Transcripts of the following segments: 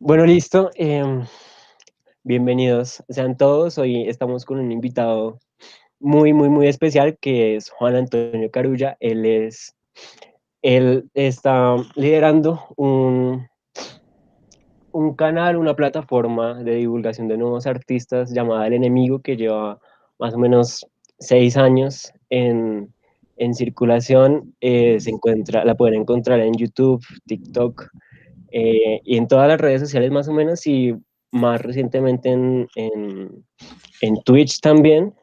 Bueno, listo. Bienvenidos sean todos. Hoy estamos con un invitado muy especial que es Juan Antonio Carulla. Él está liderando un canal, una plataforma de divulgación de nuevos artistas llamada El Enemigo, que lleva más o menos 6 años en circulación. La pueden encontrar en YouTube, TikTok, y en todas las redes sociales más o menos, y más recientemente en Twitch también.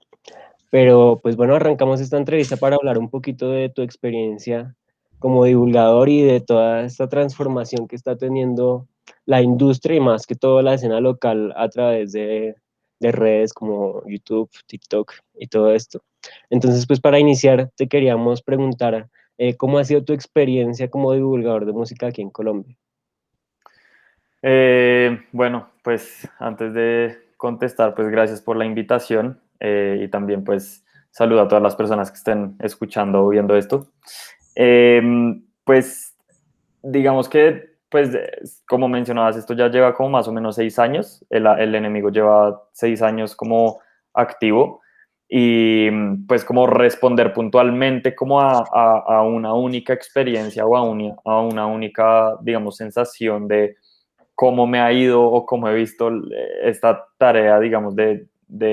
Pero pues bueno, arrancamos esta entrevista para hablar un poquito de tu experiencia como divulgador y de toda esta transformación que está teniendo la industria y más que todo la escena local a través de redes como YouTube, TikTok y todo esto. Entonces, pues para iniciar, te queríamos preguntar, ¿cómo ha sido tu experiencia como divulgador de música aquí en Colombia? Bueno, pues antes de contestar, pues gracias por la invitación y también pues saludo a todas las personas que estén escuchando o viendo esto. Eh, pues digamos que, pues como mencionabas, esto ya lleva como más o menos 6 años, el enemigo lleva 6 años como activo y pues como responder puntualmente como a una única experiencia o a una única, digamos, sensación de cómo me ha ido o cómo he visto esta tarea, digamos, de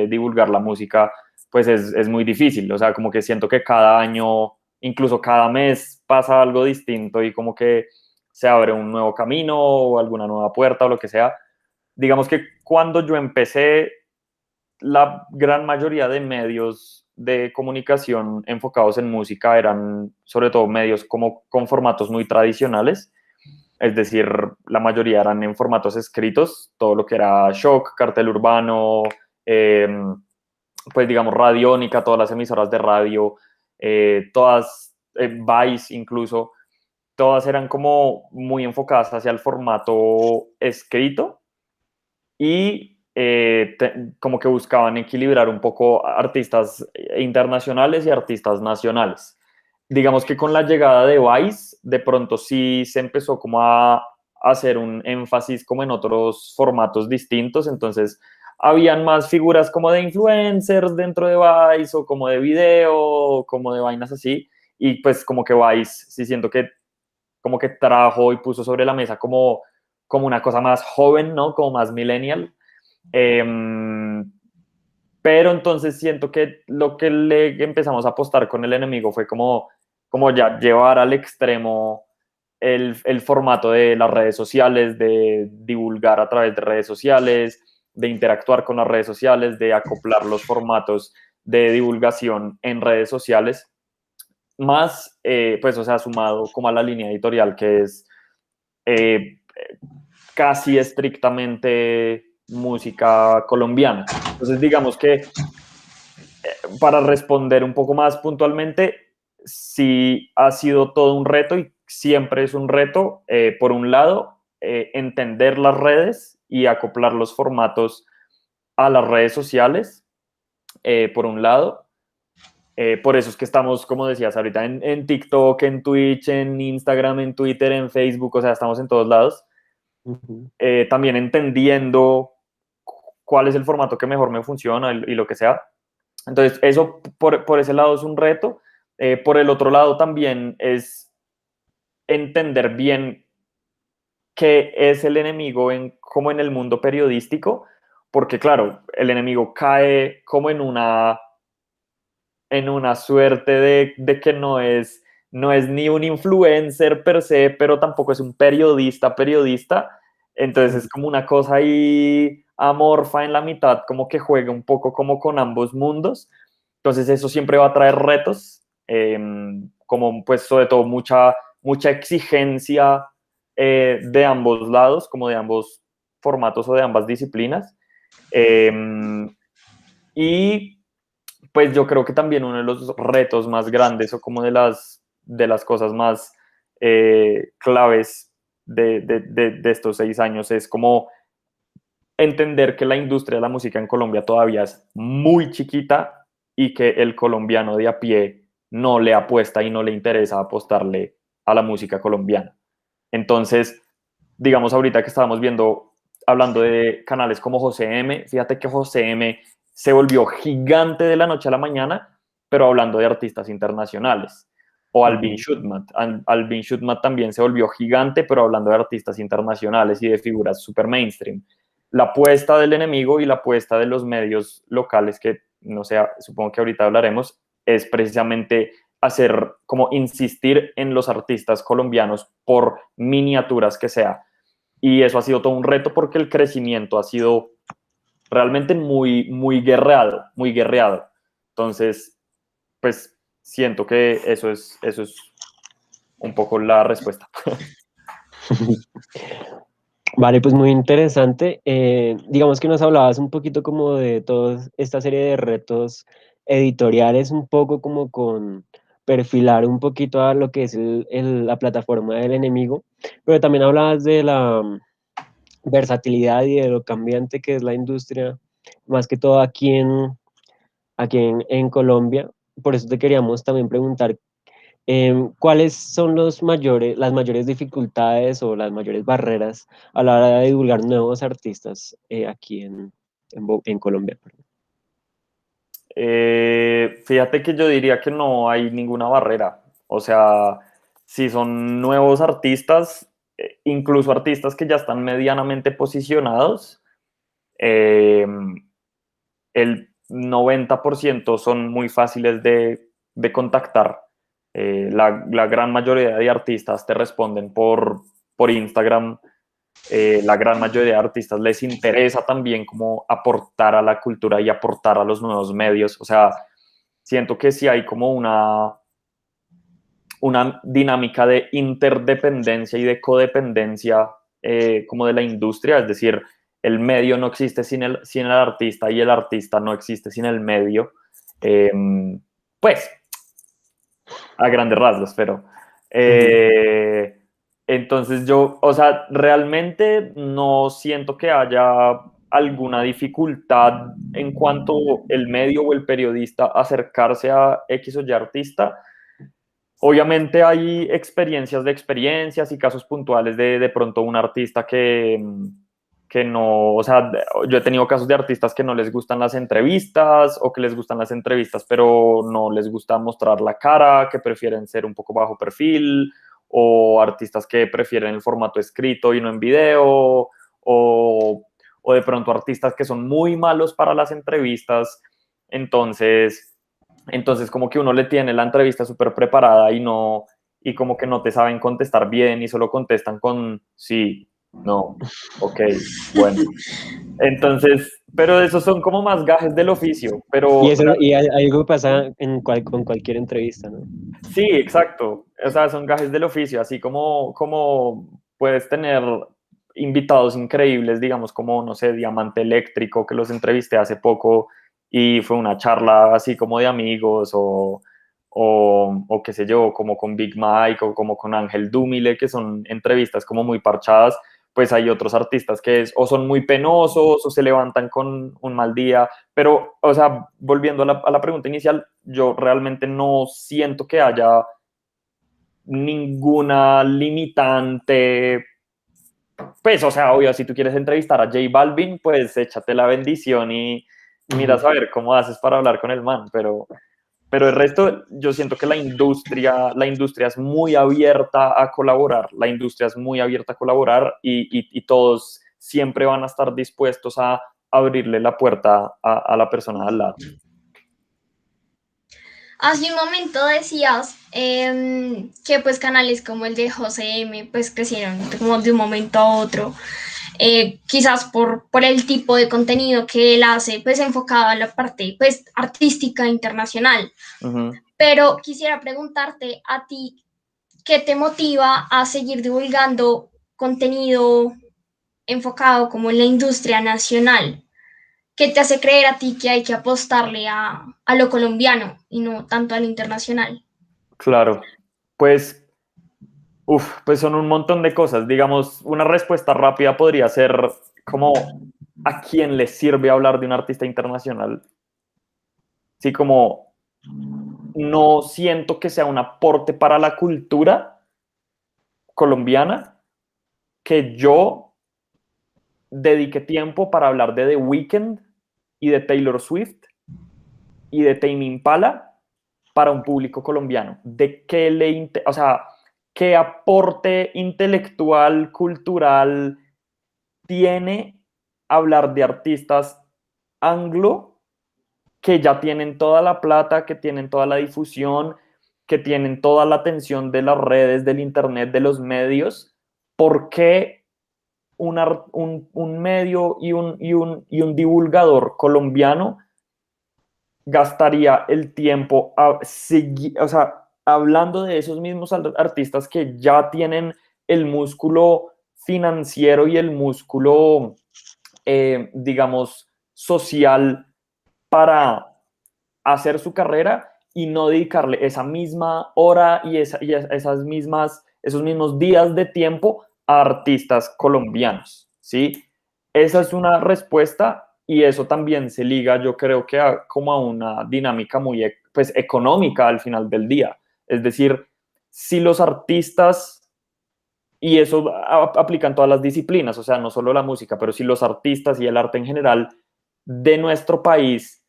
divulgar la música, pues es muy difícil. O sea, como que siento que cada año, incluso cada mes, pasa algo distinto y como que se abre un nuevo camino o alguna nueva puerta o lo que sea. Digamos que cuando yo empecé, la gran mayoría de medios de comunicación enfocados en música eran sobre todo medios como con formatos muy tradicionales, es decir, la mayoría eran en formatos escritos, todo lo que era Shock, Cartel Urbano, eh, pues digamos Radiónica, todas las emisoras de radio, todas, Vice incluso, todas eran como muy enfocadas hacia el formato escrito y como que buscaban equilibrar un poco artistas internacionales y artistas nacionales. Digamos que con la llegada de Vice, de pronto sí se empezó como a hacer un énfasis como en otros formatos distintos, entonces habían más figuras como de influencers dentro de Vice o como de video, o como de vainas así, y pues como que Vice sí siento que como que trajo y puso sobre la mesa como una cosa más joven, ¿no? Como más millennial. Eh, pero entonces siento que lo que le empezamos a apostar con el enemigo fue como ya llevar al extremo el formato de las redes sociales, de divulgar a través de redes sociales, de interactuar con las redes sociales, de acoplar los formatos de divulgación en redes sociales, más, pues, o sea, sumado como a la línea editorial que es eh, casi estrictamente música colombiana. Entonces, digamos que para responder un poco más puntualmente, sí ha sido todo un reto y siempre es un reto, por un lado, entender las redes y acoplar los formatos a las redes sociales, por un lado. Por eso es que estamos, como decías ahorita, en TikTok, en Twitch, en Instagram, en Twitter, en Facebook, o sea, estamos en todos lados. Ujú. También entendiendo cuál es el formato que mejor me funciona y lo que sea. Entonces, eso por ese lado es un reto. Por el otro lado también es entender bien qué es el enemigo como en el mundo periodístico, porque claro, el enemigo cae como en una suerte de que no es ni un influencer per se, pero tampoco es un periodista. Entonces es como una cosa ahí amorfa en la mitad, como que juega un poco como con ambos mundos. Entonces eso siempre va a traer retos, como pues sobre todo mucha exigencia de ambos lados, como de ambos formatos o de ambas disciplinas. Eh, y pues yo creo que también uno de los retos más grandes o como de las cosas más claves de estos 6 años es como entender que la industria de la música en Colombia todavía es muy chiquita y que el colombiano de a pie no le apuesta y no le interesa apostarle a la música colombiana. Entonces, digamos ahorita que estábamos viendo hablando de canales como José M, fíjate que José M se volvió gigante de la noche a la mañana, pero hablando de artistas internacionales. O Alvin Schutmat. Alvin Schutmat también se volvió gigante, pero hablando de artistas internacionales y de figuras super mainstream. La apuesta del enemigo y la apuesta de los medios locales, que no sé, supongo que ahorita hablaremos, es precisamente hacer, como insistir en los artistas colombianos por miniaturas que sea. Y eso ha sido todo un reto porque el crecimiento ha sido realmente muy, muy guerreado, muy guerreado. Entonces, pues siento que eso es un poco la respuesta. Vale, pues muy interesante. Digamos que nos hablabas un poquito como de toda esta serie de retos editoriales, un poco como con perfilar un poquito a lo que es la plataforma del enemigo, pero también hablabas de la versatilidad y de lo cambiante que es la industria, más que todo aquí en Colombia. Por eso te queríamos también preguntar ¿cuáles son las mayores dificultades o las mayores barreras a la hora de divulgar nuevos artistas aquí en Colombia? Perdón? Fíjate que yo diría que no hay ninguna barrera. O sea, si son nuevos artistas, incluso artistas que ya están medianamente posicionados, eh, el 90% son muy fáciles de contactar. La gran mayoría de artistas te responden por Instagram. La gran mayoría de artistas les interesa también como aportar a la cultura y aportar a los nuevos medios. O sea, siento que sí hay como una dinámica de interdependencia y de codependencia como de la industria, es decir, el medio no existe sin el artista y el artista no existe sin el medio. Eh, pues, a grandes rasgos, pero... Eh, entonces yo, o sea, realmente no siento que haya alguna dificultad en cuanto el medio o el periodista acercarse a X o Y artista. Obviamente hay experiencias de experiencias y casos puntuales de pronto un artista que no, o sea, yo he tenido casos de artistas que no les gustan las entrevistas o que les gustan las entrevistas pero no les gusta mostrar la cara, que prefieren ser un poco bajo perfil, o artistas que prefieren el formato escrito y no en video, o de pronto artistas que son muy malos para las entrevistas. Entonces como que uno le tiene la entrevista súper preparada y no, y como que no te saben contestar bien y solo contestan con sí, no, ok, bueno. Entonces, pero esos son como más gajes del oficio, Y pero eso y hay algo que pasa con cualquier entrevista, ¿no? sí, exacto. O sea, son gajes del oficio, así como puedes tener invitados increíbles, digamos, como, no sé, Diamante Eléctrico, que los entrevisté hace poco y fue una charla así como de amigos, o qué sé yo, como con Big Mike o como con Ángel Dúmile, que son entrevistas como muy parchadas. Pues hay otros artistas que o son muy penosos o se levantan con un mal día, pero, o sea, volviendo a la pregunta inicial, yo realmente no siento que haya ninguna limitante. Pues, o sea, obvio, si tú quieres entrevistar a J Balvin, pues échate la bendición y miras a ver cómo haces para hablar con el man, pero el resto, yo siento que la industria es muy abierta a colaborar, la industria es muy abierta a colaborar y todos siempre van a estar dispuestos a abrirle la puerta a la persona de al lado. Hace un momento decías que pues canales como el de José M pues crecieron como de un momento a otro, quizás por el tipo de contenido que él hace, pues enfocado a la parte pues artística internacional. Uh-huh. Pero quisiera preguntarte a ti, ¿qué te motiva a seguir divulgando contenido enfocado como en la industria nacional? ¿Qué te hace creer a ti que hay que apostarle a lo colombiano y no tanto a lo internacional? Claro, pues, pues son un montón de cosas. Digamos, una respuesta rápida podría ser como a quién le sirve hablar de un artista internacional. Sí, como no siento que sea un aporte para la cultura colombiana que yo dedique tiempo para hablar de The Weeknd y de Taylor Swift y de Tame Impala para un público colombiano? ¿De qué o sea, qué aporte intelectual, cultural tiene hablar de artistas anglo que ya tienen toda la plata, que tienen toda la difusión, que tienen toda la atención de las redes, del internet, de los medios? ¿Por qué un medio y un divulgador colombiano gastaría el tiempo o sea, hablando de esos mismos artistas que ya tienen el músculo financiero y el músculo, digamos, social para hacer su carrera, y no dedicarle esa misma hora y esos mismos días de tiempo a artistas colombianos, ¿sí? Esa es una respuesta, y eso también se liga, yo creo que como a una dinámica muy pues, económica al final del día. Es decir, si los artistas, y eso aplica en todas las disciplinas, o sea, no solo la música, pero si los artistas y el arte en general de nuestro país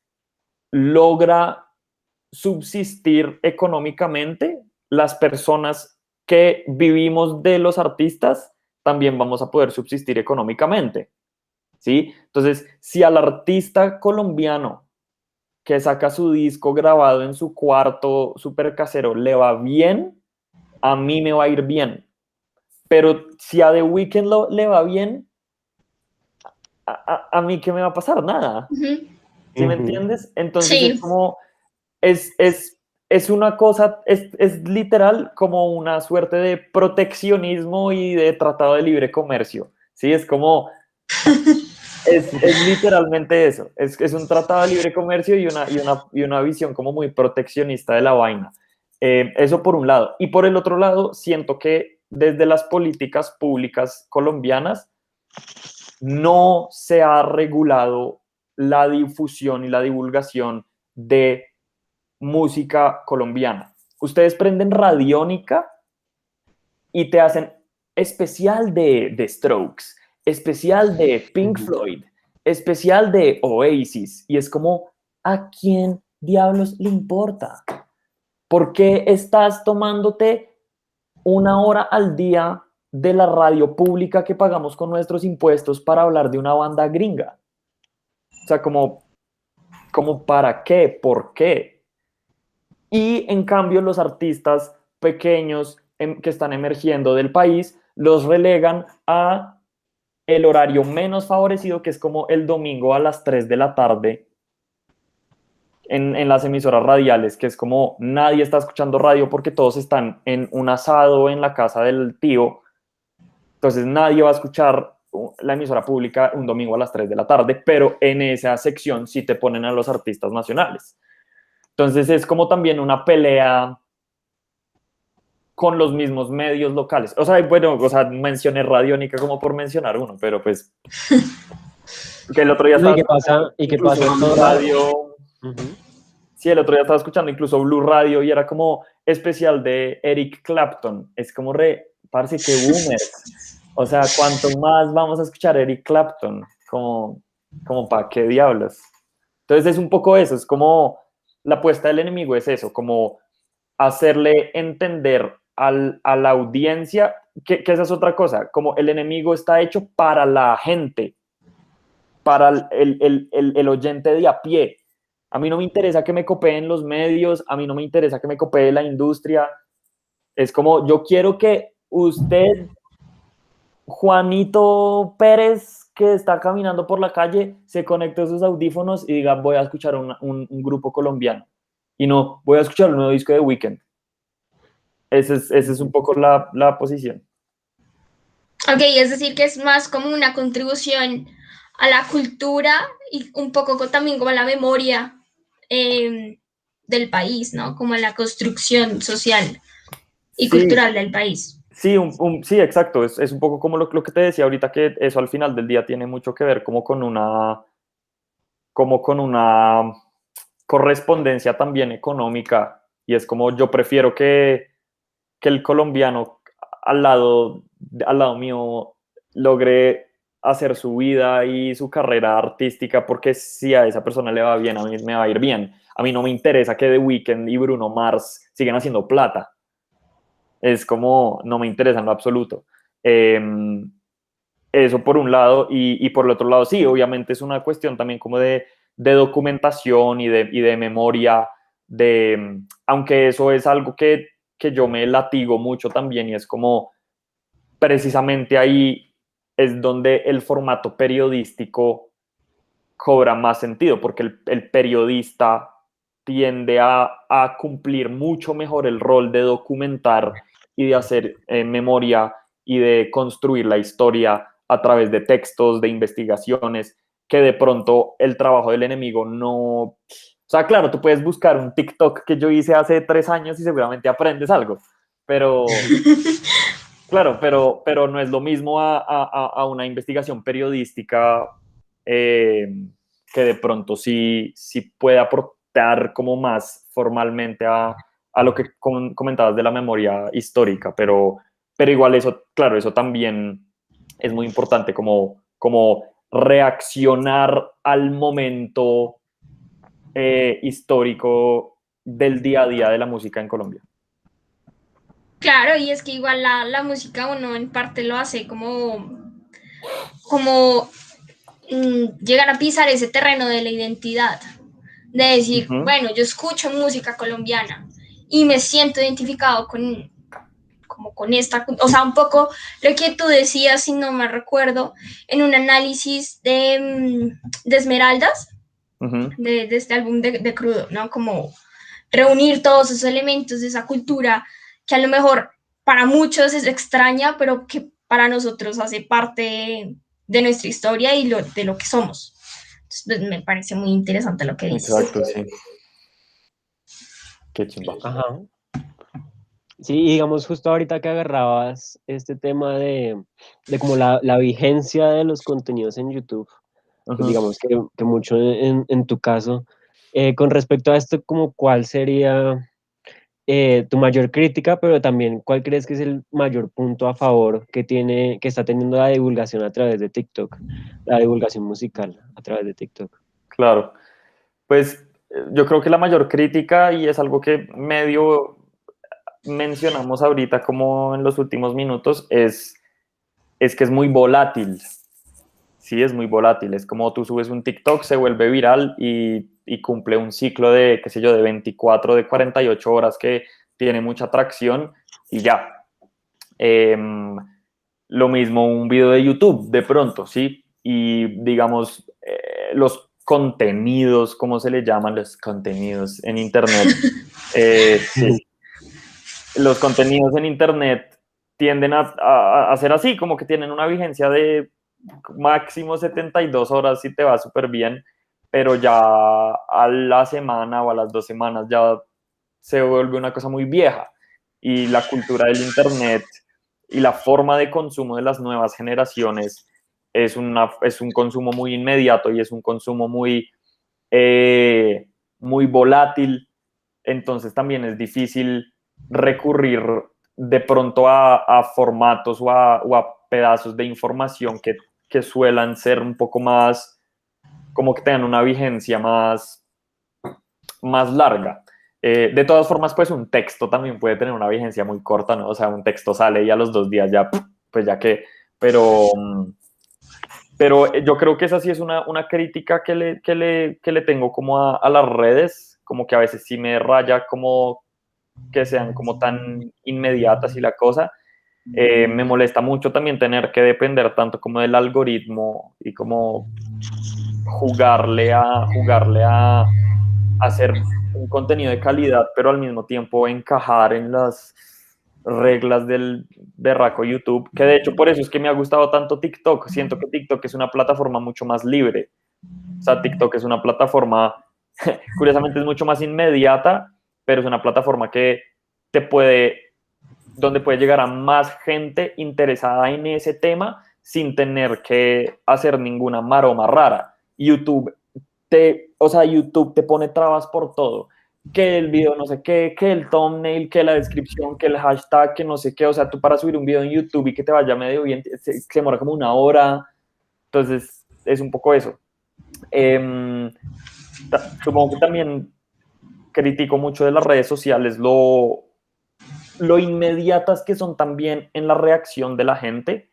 logra subsistir económicamente, las personas que vivimos de los artistas también vamos a poder subsistir económicamente, ¿sí? Entonces, si al artista colombiano que saca su disco grabado en su cuarto súper casero le va bien, a mí me va a ir bien. Pero si a The Weeknd le va bien, a mí, ¿qué me va a pasar? Nada. ¿Sí me entiendes? Entonces Sí. es como, es una cosa, es literal como una suerte de proteccionismo y de tratado de libre comercio, ¿sí? Es como, es literalmente eso, es un tratado de libre comercio y una visión como muy proteccionista de la vaina. Eso por un lado. Y por el otro lado, siento que desde las políticas públicas colombianas no se ha regulado la difusión y la divulgación de música colombiana. Ustedes prenden Radiónica y te hacen especial de Strokes, especial de Pink Floyd, especial de Oasis, y es como, ¿a quién diablos le importa? ¿Por qué estás tomándote una hora al día de la radio pública que pagamos con nuestros impuestos para hablar de una banda gringa? O sea, como ¿para qué? ¿Por qué? Y en cambio los artistas pequeños que están emergiendo del país los relegan a el horario menos favorecido, que es como el domingo a las 3 de la tarde en las emisoras radiales, que es como nadie está escuchando radio porque todos están en un asado en la casa del tío. Entonces nadie va a escuchar la emisora pública un domingo a las 3 de la tarde, pero en esa sección sí te ponen a los artistas nacionales. Entonces es como también una pelea con los mismos medios locales. O sea, bueno, o sea, mencioné Radiónica como por mencionar uno, pero pues que el otro día No, estaba ¿y qué pasa? ¿Y qué incluso pasa en Blue toda la... Radio. Ujú. Sí, el otro día estaba escuchando incluso Blue Radio y era como especial de Eric Clapton. Es como parce, que boomers. O sea, ¿cuánto más vamos a escuchar Eric Clapton? Como para qué diablos. Entonces es un poco eso, es como la apuesta del enemigo es eso, como hacerle entender a la audiencia que esa es otra cosa, como el enemigo está hecho para la gente, para el oyente de a pie. A mí no me interesa que me copeen los medios, a mí no me interesa que me copee la industria. Es como, yo quiero que usted, Juanito Pérez, que está caminando por la calle, se conecte a sus audífonos y diga, voy a escuchar un grupo colombiano. Y no, voy a escuchar un nuevo disco de Weeknd. Esa es un poco la posición. Ok, es decir, que es más como una contribución a la cultura y un poco también como a la memoria del país, ¿no? Como a la construcción social y Sí, cultural del país. sí, sí, exacto. Es un poco como lo que te decía ahorita, que eso al final del día tiene mucho que ver como con una correspondencia también económica. Y es como yo prefiero que el colombiano al lado mío logre hacer su vida y su carrera artística, porque si a esa persona le va bien, a mí me va a ir bien. A mí no me interesa que The Weeknd y Bruno Mars sigan haciendo plata. Es como, no me interesa en lo absoluto. Eso por un lado, y por el otro lado, sí, obviamente es una cuestión también como de documentación y de memoria, aunque eso es algo que yo me latigo mucho también, y es como precisamente ahí es donde el formato periodístico cobra más sentido, porque el periodista tiende a cumplir mucho mejor el rol de documentar y de hacer memoria y de construir la historia a través de textos, de investigaciones, que de pronto el trabajo del enemigo no... O sea, claro, tú puedes buscar un TikTok que yo hice hace 3 años y seguramente aprendes algo, pero... Claro, pero no es lo mismo a una investigación periodística que de pronto sí puede aportar como más formalmente a lo que comentabas de la memoria histórica, pero igual eso, claro, eso también es muy importante, como reaccionar al momento histórico del día a día de la música en Colombia. Claro, y es que igual la música uno en parte lo hace como llegar a pisar ese terreno de la identidad, de decir, bueno, yo escucho música colombiana y me siento identificado como con esta, o sea, un poco lo que tú decías, si no me recuerdo, en un análisis de Esmeraldas, de este álbum de Crudo, ¿no? Como reunir todos esos elementos de esa cultura que a lo mejor para muchos es extraña, pero que para nosotros hace parte de nuestra historia y de lo que somos. Entonces, pues, me parece muy interesante lo que dices. Exacto, sí. Qué chimba. Ajá. Sí, y digamos, justo ahorita que agarrabas este tema de como la vigencia de los contenidos en YouTube, pues digamos que mucho en tu caso, con respecto a esto, como cuál sería tu mayor crítica, pero también cuál crees que es el mayor punto a favor que está teniendo la divulgación a través de TikTok, la divulgación musical a través de TikTok. Claro, pues yo creo que la mayor crítica, y es algo que medio mencionamos ahorita como en los últimos minutos, es que es muy volátil. Sí, es muy volátil. Es como tú subes un TikTok, se vuelve viral y cumple un ciclo de, qué sé yo, de 24, de 48 horas que tiene mucha atracción y ya. Lo mismo un video de YouTube, de pronto, ¿sí? Y digamos, los contenidos, ¿cómo se le llaman los contenidos en Internet? Sí. Los contenidos en Internet tienden a ser así, como que tienen una vigencia de máximo 72 horas si te va súper bien, pero ya a la semana o a las 2 semanas ya se vuelve una cosa muy vieja. Y la cultura del Internet y la forma de consumo de las nuevas generaciones es un consumo muy inmediato y es un consumo muy volátil. Entonces también es difícil recurrir de pronto a formatos o a pedazos de información que suelan ser un poco más, como que tengan una vigencia más larga. De todas formas, pues un texto también puede tener una vigencia muy corta, ¿no? O sea, un texto sale y a los 2 días ya, pues ya que, pero yo creo que esa sí es una crítica que le tengo como a las redes, como que a veces sí me raya como que sean como tan inmediatas y la cosa. Me molesta mucho también tener que depender tanto como del algoritmo y como jugarle a hacer un contenido de calidad, pero al mismo tiempo encajar en las reglas del berraco YouTube, que de hecho por eso es que me ha gustado tanto TikTok. Siento que TikTok es una plataforma mucho más libre. O sea, TikTok es una plataforma, curiosamente es mucho más inmediata, pero es una plataforma que donde puede llegar a más gente interesada en ese tema sin tener que hacer ninguna maroma rara. YouTube YouTube te pone trabas por todo, que el video no sé qué, que el thumbnail, que la descripción, que el hashtag, que no sé qué. O sea, tú para subir un video en YouTube y que te vaya medio bien, se demora como 1 hora. Entonces, es un poco eso. Supongo que también critico mucho de las redes sociales lo inmediatas que son también en la reacción de la gente.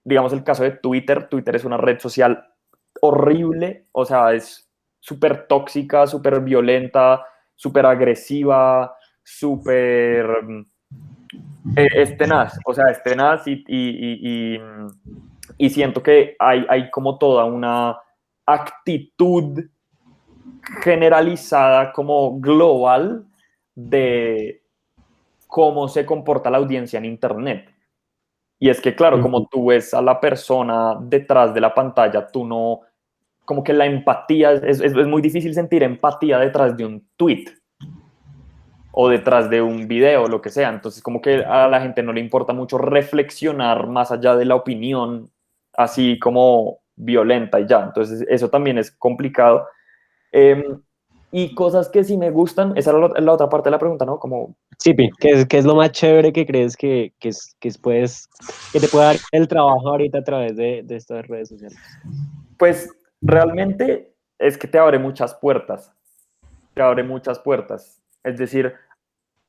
Digamos el caso de Twitter. Twitter es una red social horrible, o sea, es súper tóxica, súper violenta, súper agresiva, súper... es tenaz, o sea, es tenaz y siento que hay como toda una actitud generalizada como global de cómo se comporta la audiencia en Internet. Y es que, claro, como tú ves a la persona detrás de la pantalla, tú no, como que la empatía, es muy difícil sentir empatía detrás de un tweet o detrás de un video, lo que sea. Entonces, como que a la gente no le importa mucho reflexionar más allá de la opinión, así como violenta y ya. Entonces, eso también es complicado. Y cosas que sí me gustan, esa era la otra parte de la pregunta, ¿no? Como, Sí, Pi, ¿qué es lo más chévere que crees que te puede dar el trabajo ahorita a través de estas redes sociales? pues realmente es que te abre muchas puertas, te abre muchas puertas. Es decir,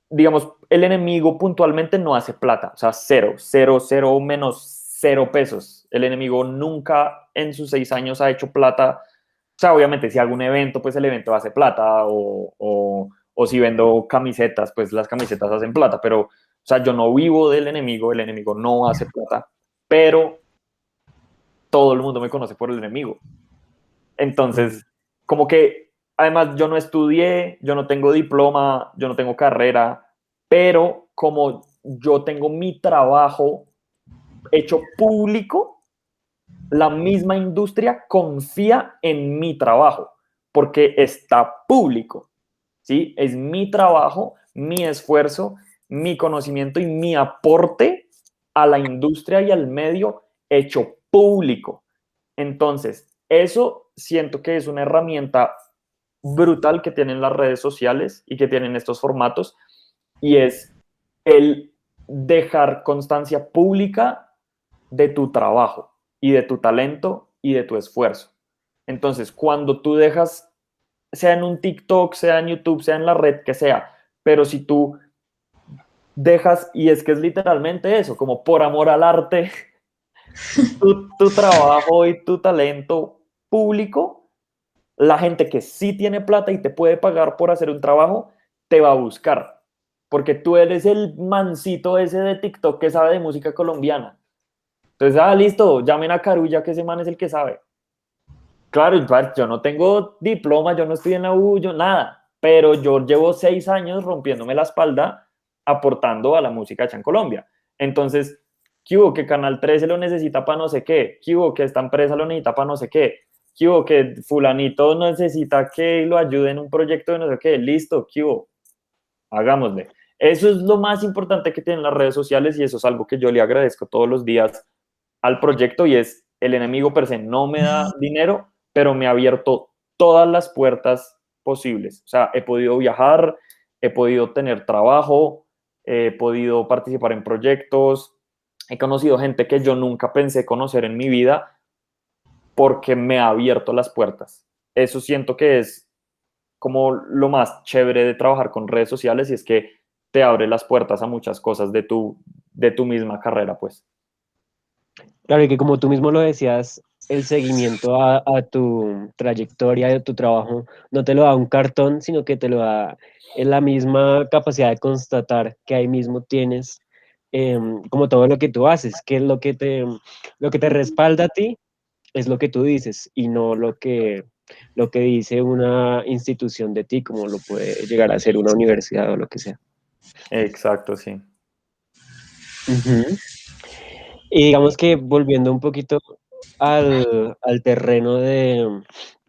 digamos, el enemigo puntualmente no hace plata, o sea, cero, cero, cero menos 0 pesos. El enemigo nunca en sus 6 años ha hecho plata. O sea, obviamente, si hago un evento, pues el evento hace plata, o si vendo camisetas, pues las camisetas hacen plata, pero, o sea, yo no vivo del enemigo, el enemigo no hace plata, pero todo el mundo me conoce por el enemigo. Entonces, como que, además, yo no estudié, yo no tengo diploma, yo no tengo carrera, pero como yo tengo mi trabajo hecho público, la misma industria confía en mi trabajo porque está público, ¿sí? Es mi trabajo, mi esfuerzo, mi conocimiento y mi aporte a la industria y al medio hecho público. Entonces, eso siento que es una herramienta brutal que tienen las redes sociales y que tienen estos formatos, y es el dejar constancia pública de tu trabajo y de tu talento y de tu esfuerzo. Entonces, cuando tú dejas, sea en un TikTok, sea en YouTube, sea en la red que sea, pero si tú dejas, y es que es literalmente eso, como por amor al arte, tu trabajo y tu talento público, la gente que sí tiene plata y te puede pagar por hacer un trabajo, te va a buscar. Porque tú eres el mancito ese de TikTok que sabe de música colombiana. Entonces, listo, llamen a Carulla, que ese man es el que sabe. Claro, yo no tengo diploma, yo no estoy en la U, yo nada, pero yo llevo 6 años rompiéndome la espalda aportando a la música hecha en Colombia. Entonces, ¿qué hubo? Que Canal 13 lo necesita para no sé qué, ¿qué hubo? Que esta empresa lo necesita para no sé qué, ¿qué hubo? Que fulanito necesita que lo ayude en un proyecto de no sé qué, listo, ¿qué hubo? Hagámosle. Eso es lo más importante que tienen las redes sociales y eso es algo que yo le agradezco todos los días al proyecto, y es el enemigo per se no me da dinero, pero me ha abierto todas las puertas posibles. O sea, he podido viajar, he podido tener trabajo, he podido participar en proyectos, he conocido gente que yo nunca pensé conocer en mi vida porque me ha abierto las puertas. Eso siento que es como lo más chévere de trabajar con redes sociales, y es que te abre las puertas a muchas cosas de tu misma carrera, pues. Claro, y que como tú mismo lo decías, el seguimiento a tu trayectoria, a tu trabajo, no te lo da un cartón, sino que te lo da en la misma capacidad de constatar que ahí mismo tienes como todo lo que tú haces, que es lo que te respalda a ti, es lo que tú dices y no lo que dice una institución de ti, como lo puede llegar a ser una universidad o lo que sea. Exacto, sí. Ujú. Y digamos que volviendo un poquito al terreno de,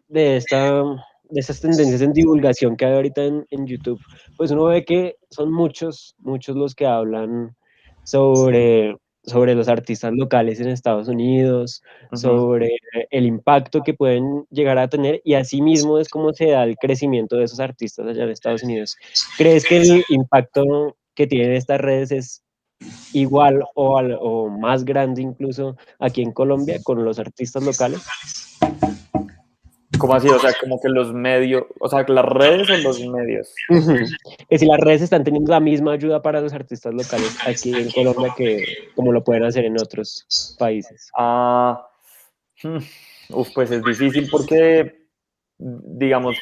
esta, de estas tendencias en divulgación que hay ahorita en YouTube, pues uno ve que son muchos los que hablan sobre los artistas locales en Estados Unidos, Ujú. sobre el impacto que pueden llegar a tener y asimismo es como se da el crecimiento de esos artistas allá en Estados Unidos. ¿Crees que el impacto que tienen estas redes es igual o más grande incluso aquí en Colombia con los artistas locales? ¿Cómo así? O sea, como que los medios, o sea, las redes o los medios. Ujú. Que si las redes están teniendo la misma ayuda para los artistas locales aquí en Colombia que como lo pueden hacer en otros países. Ah, hmm, pues es difícil porque, digamos,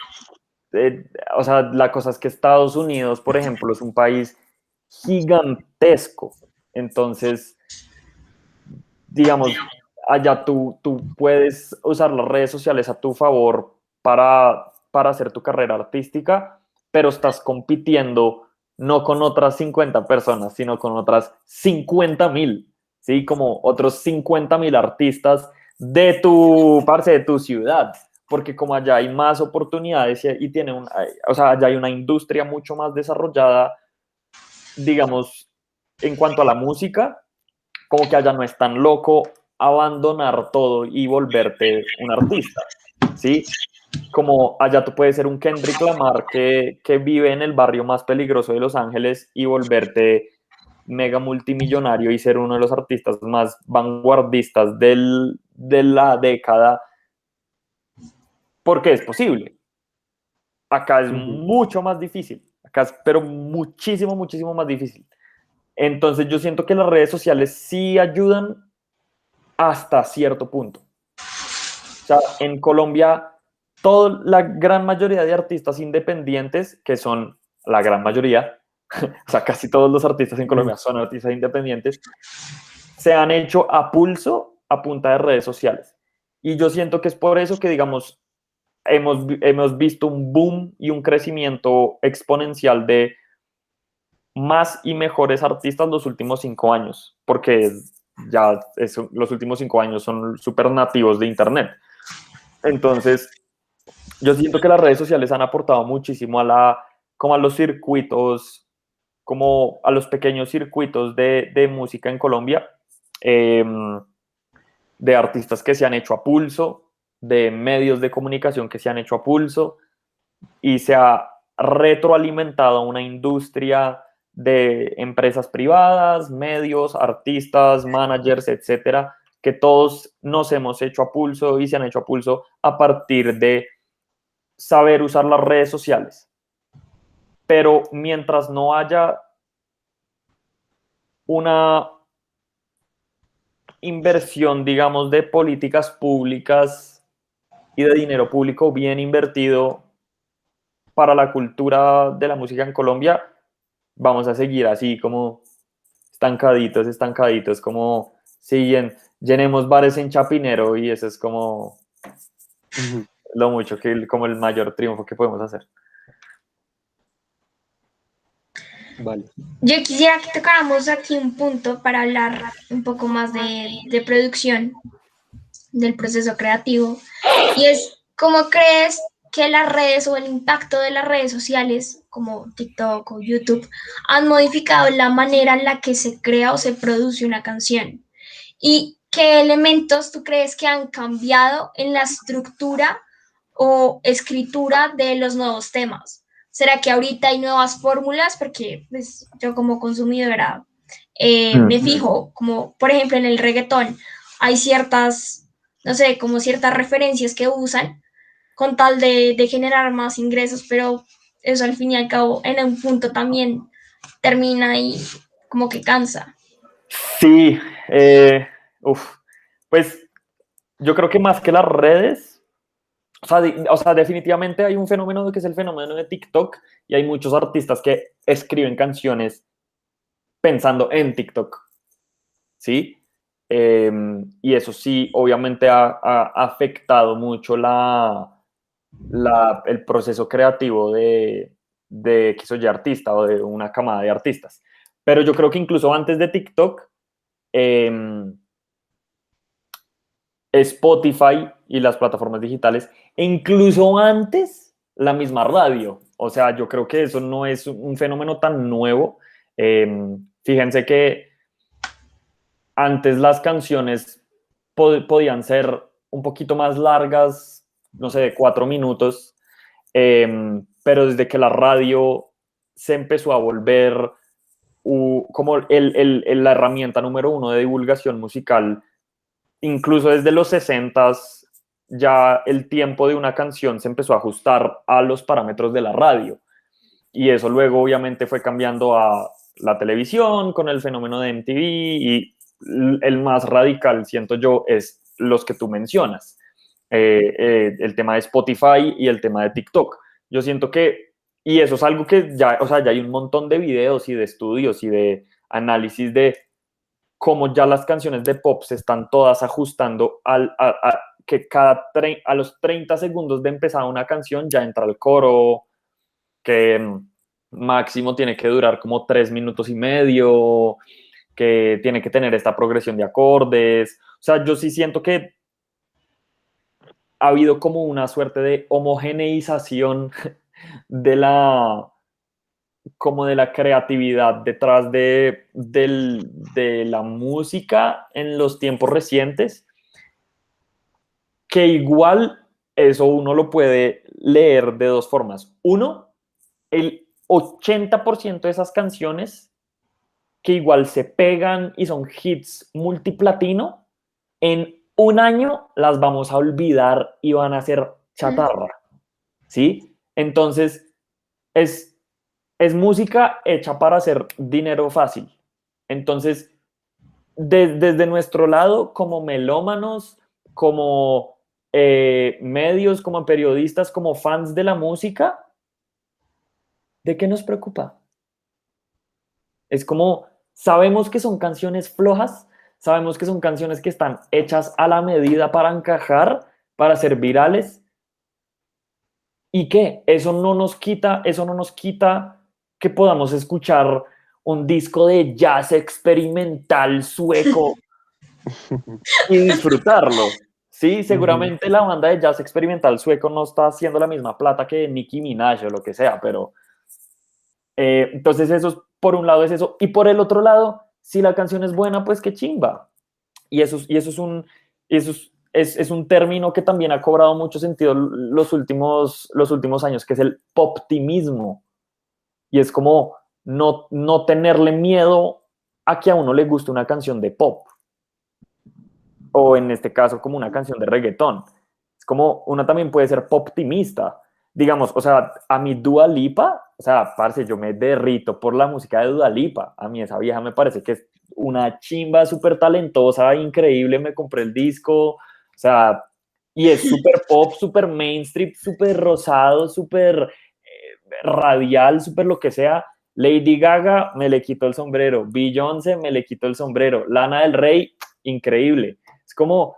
o sea, la cosa es que Estados Unidos, por ejemplo, es un país gigantesco. Entonces, digamos, allá tú puedes usar las redes sociales a tu favor para hacer tu carrera artística, pero estás compitiendo no con otras 50 personas, sino con otras 50.000, ¿sí? Como otros 50.000 artistas de tu, parce, de tu ciudad, porque como allá hay más oportunidades y tiene o sea, allá hay una industria mucho más desarrollada, digamos, en cuanto a la música, como que allá no es tan loco abandonar todo y volverte un artista, ¿sí? Como allá tú puedes ser un Kendrick Lamar que vive en el barrio más peligroso de Los Ángeles y volverte mega multimillonario y ser uno de los artistas más vanguardistas de la década, porque es posible. Acá es Ujú. mucho más difícil, acá es pero muchísimo, muchísimo más difícil. Entonces yo siento que las redes sociales sí ayudan hasta cierto punto. O sea, en Colombia, la gran mayoría de artistas independientes, que son la gran mayoría, o sea, casi todos los artistas en Ujú. Colombia son artistas independientes, se han hecho a pulso a punta de redes sociales. Y yo siento que es por eso que, digamos, hemos visto un boom y un crecimiento exponencial de más y mejores artistas los últimos 5 años, porque ya los últimos 5 años son súper nativos de Internet. Entonces, yo siento que las redes sociales han aportado muchísimo como a los circuitos, como a los pequeños circuitos de música en Colombia, eh, de artistas que se han hecho a pulso, de medios de comunicación que se han hecho a pulso, y se ha retroalimentado una industria de empresas privadas, medios, artistas, managers, etcétera, que todos nos hemos hecho a pulso y se han hecho a pulso a partir de saber usar las redes sociales. Pero mientras no haya una inversión, digamos, de políticas públicas y de dinero público bien invertido para la cultura de la música en Colombia, vamos a seguir así como estancaditos, estancaditos, como siguen, llenemos bares en Chapinero y eso es como Ujú. lo mucho que, como el mayor triunfo que podemos hacer. Vale. Yo quisiera que tocáramos aquí un punto para hablar un poco más de producción, del proceso creativo, y es cómo crees que las redes o el impacto de las redes sociales como TikTok o YouTube han modificado la manera en la que se crea o se produce una canción. ¿Y qué elementos tú crees que han cambiado en la estructura o escritura de los nuevos temas? ¿Será que ahorita hay nuevas fórmulas? Porque pues, yo como consumidora me fijo, como por ejemplo en el reggaetón, hay ciertas, no sé, como ciertas referencias que usan con tal de generar más ingresos, pero eso al fin y al cabo en un punto también termina y como que cansa. Sí, uf, pues yo creo que más que las redes, o sea, definitivamente hay un fenómeno que es el fenómeno de TikTok y hay muchos artistas que escriben canciones pensando en TikTok, ¿sí? Y eso sí, obviamente ha afectado mucho el proceso creativo de X o Y artista o de una camada de artistas. Pero yo creo que incluso antes de TikTok, eh, Spotify y las plataformas digitales, e incluso antes la misma radio. O sea, yo creo que eso no es un fenómeno tan nuevo. Fíjense que antes las canciones podían ser un poquito más largas, no sé, de 4 minutos, pero desde que la radio se empezó a volver como la herramienta número uno de divulgación musical, incluso desde los 60s, ya el tiempo de una canción se empezó a ajustar a los parámetros de la radio. Y eso luego obviamente fue cambiando a la televisión con el fenómeno de MTV, y el más radical, siento yo, es los que tú mencionas. El tema de Spotify y el tema de TikTok. Yo siento que, y eso es algo que ya, o sea, ya hay un montón de videos y de estudios y de análisis de cómo ya las canciones de pop se están todas ajustando que a los 30 segundos de empezar una canción ya entra el coro, que máximo tiene que durar como 3 minutos y medio, que tiene que tener esta progresión de acordes. O sea, yo sí siento que ha habido como una suerte de homogeneización de como de la creatividad detrás de la música en los tiempos recientes, que igual eso uno lo puede leer de dos formas. Uno, el 80% de esas canciones que igual se pegan y son hits multiplatino, en un año las vamos a olvidar y van a ser chatarra, ¿sí? Entonces, es música hecha para hacer dinero fácil. Entonces, desde nuestro lado, como melómanos, como medios, como periodistas, como fans de la música, ¿de qué nos preocupa? Es como, sabemos que son canciones flojas, sabemos que son canciones que están hechas a la medida para encajar, para ser virales. ¿Y qué? Eso no nos quita que podamos escuchar un disco de jazz experimental sueco y disfrutarlo. Sí, seguramente la banda de jazz experimental sueco no está haciendo la misma plata que Nicki Minaj o lo que sea, pero entonces eso es, por un lado es eso, y por el otro lado, si la canción es buena, pues qué chimba. Y eso es un término que también ha cobrado mucho sentido los últimos años, que es el poptimismo. Y es como no tenerle miedo a que a uno le guste una canción de pop, o en este caso como una canción de reggaetón. Es como uno también puede ser poptimista. Digamos, o sea, a mi Dua Lipa, o sea, parce, yo me derrito por la música de Dua Lipa. A mí esa vieja me parece que es una chimba súper talentosa, increíble. Me compré el disco, o sea, y es súper pop, súper mainstream, súper rosado, súper radial, súper lo que sea. Lady Gaga, me le quitó el sombrero. Beyoncé, me le quitó el sombrero. Lana del Rey, increíble. Es como,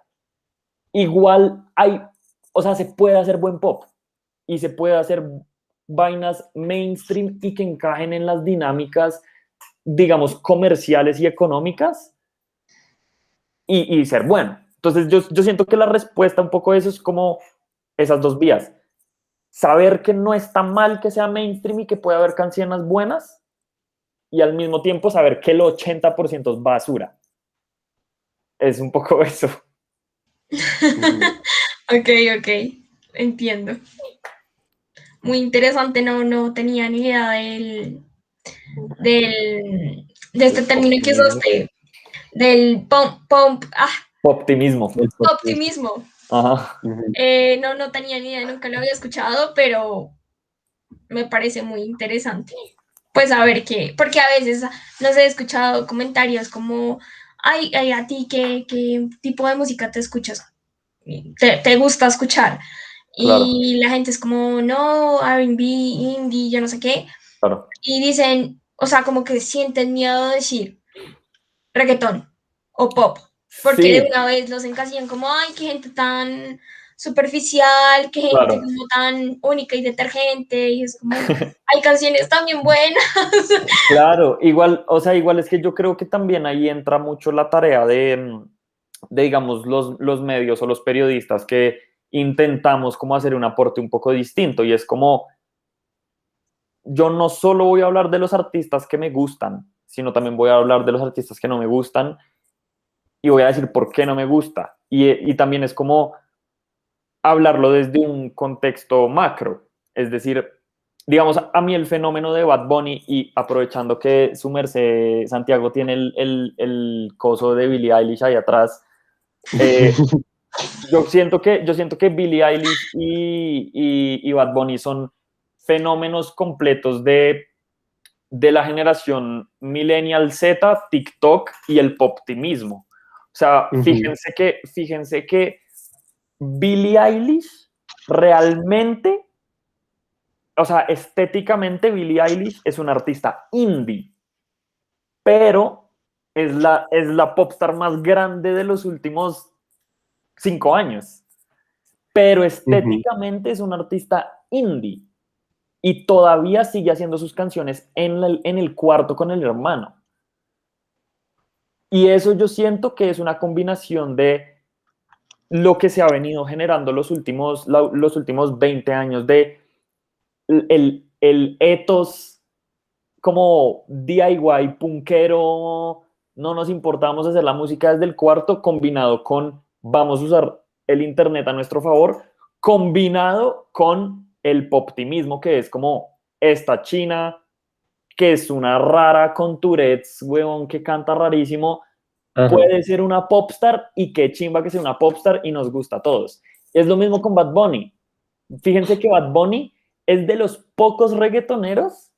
igual hay, o sea, se puede hacer buen pop y se puede hacer vainas mainstream y que encajen en las dinámicas, digamos, comerciales y económicas, y ser bueno. Entonces yo siento que la respuesta un poco a eso es como esas dos vías. Saber que no está mal que sea mainstream y que puede haber canciones buenas, y al mismo tiempo saber que el 80% es basura. Es un poco eso. Ok, ok, entiendo. Muy interesante, no tenía ni idea de este término que usaste, del Optimismo. optimismo. Ajá. No tenía ni idea, nunca lo había escuchado, pero me parece muy interesante. Pues a ver qué, porque a veces, no sé, he escuchado comentarios como, ay, a ti, ¿qué tipo de música te escuchas? ¿Te gusta escuchar? Claro, Y la gente es como, no, R&B, indie, yo no sé qué. claro. Y dicen, o sea, como que sienten miedo de decir reggaetón o pop, porque de Sí, una vez los encasillan como, ay, qué gente tan superficial, qué gente claro. como tan única y detergente, y es como, hay canciones también buenas. Claro, igual, o sea, igual es que yo creo que también ahí entra mucho la tarea de digamos, los medios o los periodistas que intentamos como hacer un aporte un poco distinto, y es como, yo no solo voy a hablar de los artistas que me gustan, sino también voy a hablar de los artistas que no me gustan, y voy a decir por qué no me gusta. Y también es como hablarlo desde un contexto macro, es decir, digamos, a mí el fenómeno de Bad Bunny, y aprovechando que su merced Santiago tiene el coso de Billie Eilish ahí atrás, yo siento que Billie Eilish y Bad Bunny son fenómenos completos de la generación Millennial Z, TikTok y el poptimismo. O sea, fíjense que Billie Eilish realmente, o sea, estéticamente Billie Eilish es una artista indie, pero es la popstar más grande de los últimos 5 años. Pero estéticamente es una artista indie y todavía sigue haciendo sus canciones en el cuarto con el hermano. Y eso yo siento que es una combinación de lo que se ha venido generando los últimos 20 años de el ethos como DIY, punkero, no nos importamos hacer la música desde el cuarto, combinado con vamos a usar el internet a nuestro favor, combinado con el poptimismo, que es como esta china, que es una rara con Tourette's, huevón, que canta rarísimo, Ajá. puede ser una popstar y qué chimba que sea una popstar y nos gusta a todos. Es lo mismo con Bad Bunny. Fíjense que Bad Bunny es de los pocos reggaetoneros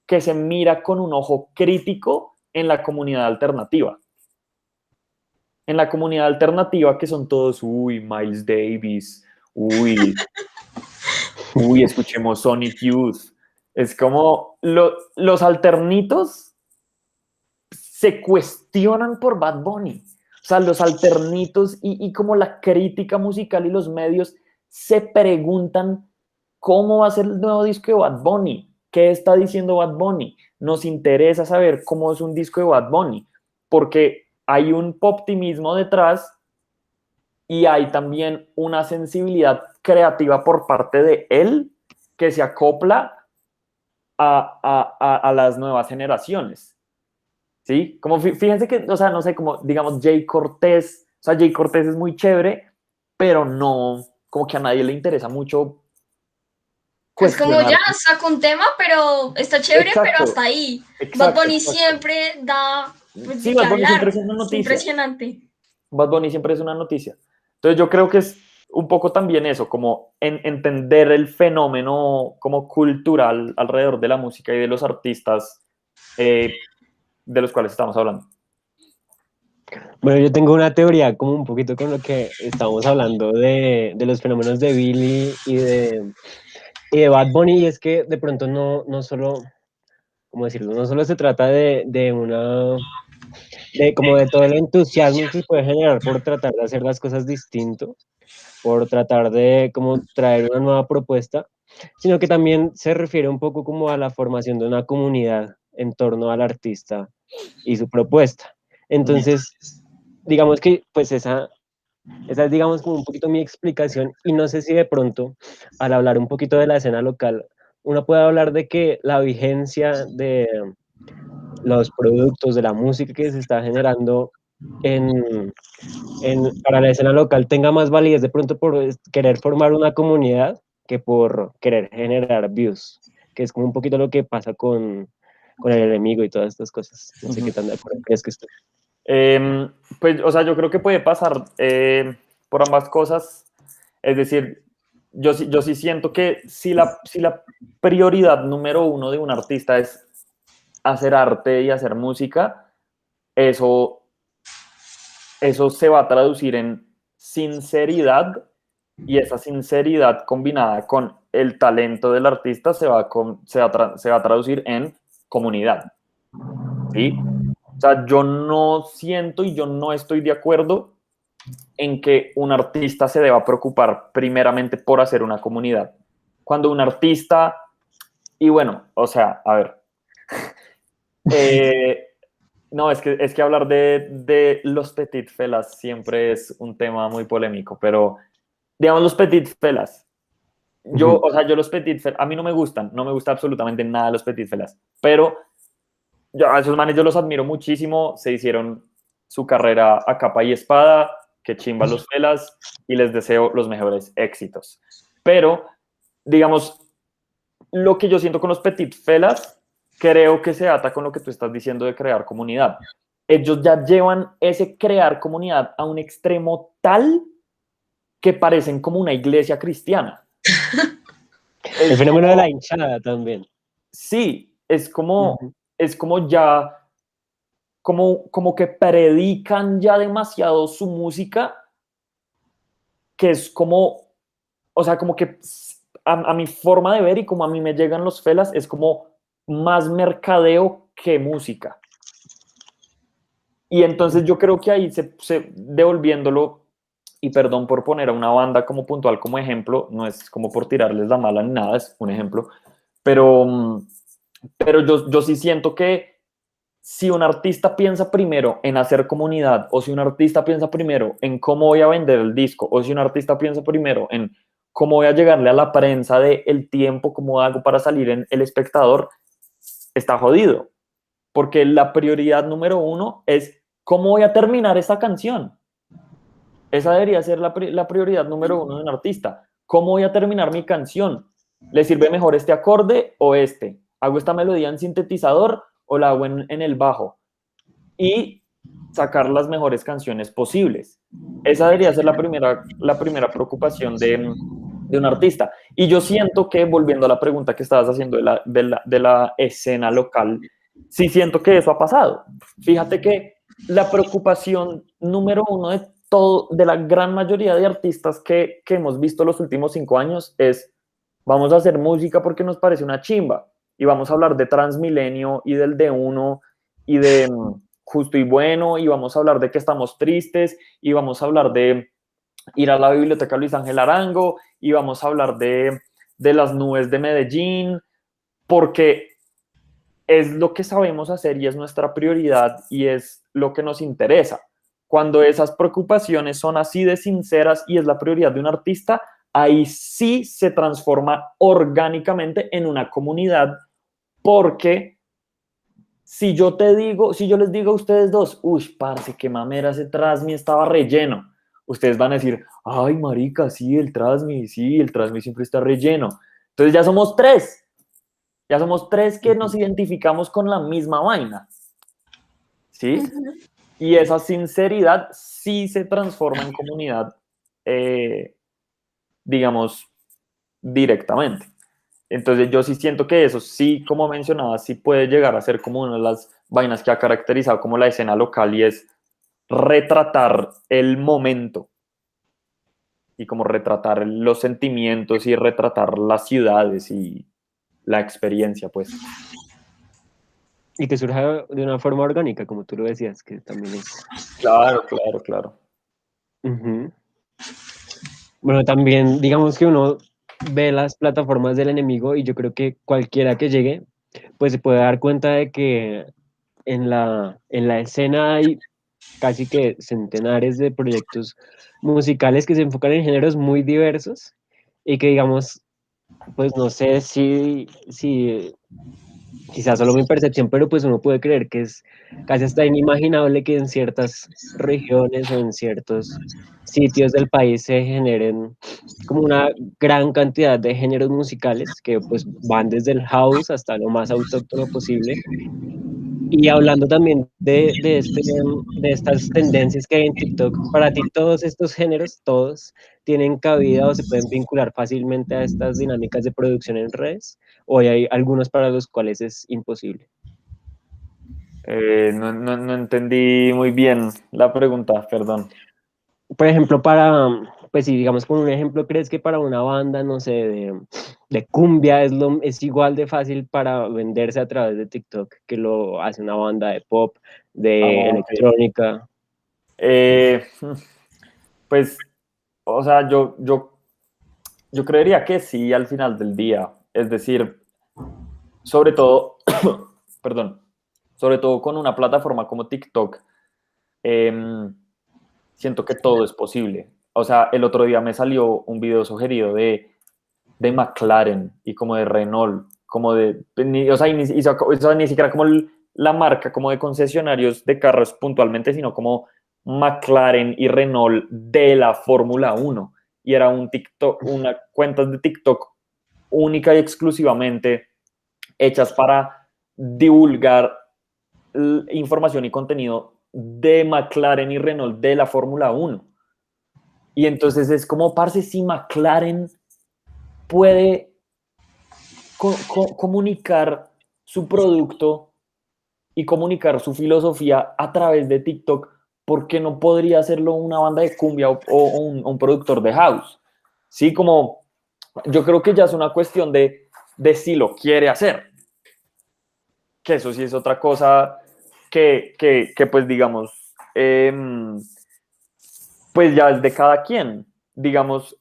que se mira con un ojo crítico en la comunidad alternativa. En la comunidad alternativa que son todos, uy, Miles Davis, uy, escuchemos Sonic Youth. Es como los alternitos se cuestionan por Bad Bunny. O sea, los alternitos y como la crítica musical y los medios se preguntan cómo va a ser el nuevo disco de Bad Bunny, qué está diciendo Bad Bunny. Nos interesa saber cómo es un disco de Bad Bunny, porque hay un poptimismo detrás y hay también una sensibilidad creativa por parte de él que se acopla a las nuevas generaciones. ¿Sí? Como fíjense que, o sea, no sé, como digamos Jay Cortés, o sea, Jay Cortés es muy chévere, pero no, como que a nadie le interesa mucho Es como cuestionar. ya saca un tema, pero está chévere, pero hasta Exacto, ahí. Bad exacto, Bunny exacto. siempre da pues, de Sí, qué Bad Bunny siempre hablar. es una Es noticia. impresionante. Bad Bunny siempre es una noticia. Entonces yo creo que es un poco también eso, como entender el fenómeno como cultural alrededor de la música y de los artistas de los cuales estamos hablando. Bueno, yo tengo una teoría como un poquito con lo que estamos hablando de los fenómenos de Billy y de Bad Bunny, y es que de pronto no solo, ¿cómo decirlo? No solo se trata de como de todo el entusiasmo que se puede generar por tratar de hacer las cosas distinto, por tratar de como traer una nueva propuesta, sino que también se refiere un poco como a la formación de una comunidad en torno al artista y su propuesta. Entonces, digamos que pues esa es, digamos, como un poquito mi explicación, y no sé si de pronto, al hablar un poquito de la escena local, uno puede hablar de que la vigencia de los productos, de la música que se está generando en, para la escena local tenga más validez de pronto por querer formar una comunidad que por querer generar views, que es como un poquito lo que pasa con el enemigo y todas estas cosas. No sé qué tan de acuerdo crees que estoy. Pues, o sea, yo creo que puede pasar por ambas cosas. Es decir, yo sí siento que si la prioridad número uno de un artista es hacer arte y hacer música, eso, eso se va a traducir en sinceridad, y esa sinceridad combinada con el talento del artista se va a traducir en comunidad. ¿Sí? O sea, yo no siento y yo no estoy de acuerdo en que un artista se deba preocupar primeramente por hacer una comunidad. Cuando un artista, y bueno, o sea, a ver, eh, no, es que hablar de los petit felas siempre es un tema muy polémico, pero digamos los petit felas. O sea, yo los petit felas, a mí no me gustan, no me gusta absolutamente nada los petit felas, pero a esos manes yo los admiro muchísimo, se hicieron su carrera a capa y espada, que chimba los felas, y les deseo los mejores éxitos. Pero, digamos, lo que yo siento con los Petit Felas, creo que se ata con lo que tú estás diciendo de crear comunidad. Ellos ya llevan ese crear comunidad a un extremo tal que parecen como una iglesia cristiana. El fenómeno de la hinchada también. Sí, es como ya, como que predican ya demasiado su música, que es como, o sea, como que a mi forma de ver y como a mí me llegan los Felas, es como más mercadeo que música. Y entonces yo creo que ahí devolviéndolo, y perdón por poner a una banda como puntual como ejemplo, no es como por tirarles la mala ni nada, es un ejemplo, pero yo sí siento que si un artista piensa primero en hacer comunidad, o si un artista piensa primero en cómo voy a vender el disco, o si un artista piensa primero en cómo voy a llegarle a la prensa de El Tiempo, cómo hago para salir en El Espectador, está jodido. Porque la prioridad número uno es cómo voy a terminar esta canción. Esa debería ser la prioridad número uno de un artista. ¿Cómo voy a terminar mi canción? ¿Le sirve mejor este acorde o este? ¿Hago esta melodía en sintetizador o la hago en el bajo? Y sacar las mejores canciones posibles. Esa debería ser la primera preocupación de un artista. Y yo siento que, volviendo a la pregunta que estabas haciendo de la escena local, sí siento que eso ha pasado. Fíjate que la preocupación número uno de la gran mayoría de artistas que hemos visto los últimos 5 años es: vamos a hacer música porque nos parece una chimba, y vamos a hablar de Transmilenio y del D1 y de Justo y Bueno, y vamos a hablar de que estamos tristes, y vamos a hablar de ir a la biblioteca Luis Ángel Arango, y vamos a hablar de las nubes de Medellín, porque es lo que sabemos hacer y es nuestra prioridad y es lo que nos interesa. Cuando esas preocupaciones son así de sinceras y es la prioridad de un artista, ahí sí se transforma orgánicamente en una comunidad, porque si yo les digo a ustedes dos: uy, parce, qué mamera, ese Trasmi estaba relleno, ustedes van a decir: ay, marica, sí, el Trasmi siempre está relleno. Entonces ya somos tres. Ya somos tres que nos identificamos con la misma vaina. ¿Sí? Y esa sinceridad sí se transforma en comunidad, digamos, directamente. Entonces yo sí siento que eso sí, como mencionaba, sí puede llegar a ser como una de las vainas que ha caracterizado como la escena local, y es retratar el momento y como retratar los sentimientos y retratar las ciudades y la experiencia, pues. Y que surja de una forma orgánica, como tú lo decías, que también es. Claro, claro, claro. Uh-huh. Bueno, también digamos que uno ve las plataformas del enemigo y yo creo que cualquiera que llegue, pues se puede dar cuenta de que en la escena hay casi que centenares de proyectos musicales que se enfocan en géneros muy diversos y que digamos, pues no sé si quizás solo mi percepción, pero pues uno puede creer que es casi hasta inimaginable que en ciertas regiones o en ciertos sitios del país se generen como una gran cantidad de géneros musicales que pues van desde el house hasta lo más autóctono posible. Y hablando también de estas tendencias que hay en TikTok, para ti todos estos géneros, todos tienen cabida o se pueden vincular fácilmente a estas dinámicas de producción en redes, o hay algunos para los cuales es imposible. No entendí muy bien la pregunta, perdón. Por ejemplo, pues si digamos con un ejemplo, ¿crees que para una banda, no sé, de cumbia es igual de fácil para venderse a través de TikTok que lo hace una banda de pop, de Okay. electrónica? Eh, pues, o sea, yo creería que sí al final del día. Es decir, sobre todo, perdón, sobre todo con una plataforma como TikTok, siento que todo es posible. O sea, el otro día me salió un video sugerido de McLaren y como de Renault, como de, o sea, ni siquiera como la marca, como de concesionarios de carros puntualmente, sino como McLaren y Renault de la Fórmula 1. Y era un TikTok, una cuenta de TikTok única y exclusivamente hechas para divulgar información y contenido de McLaren y Renault de la Fórmula 1. Y entonces es como, parce, si McLaren puede comunicar su producto y comunicar su filosofía a través de TikTok, ¿por qué no podría hacerlo una banda de cumbia o un productor de house? Sí, como yo creo que ya es una cuestión de si lo quiere hacer. Que eso sí es otra cosa que pues digamos, pues ya es de cada quien. Digamos,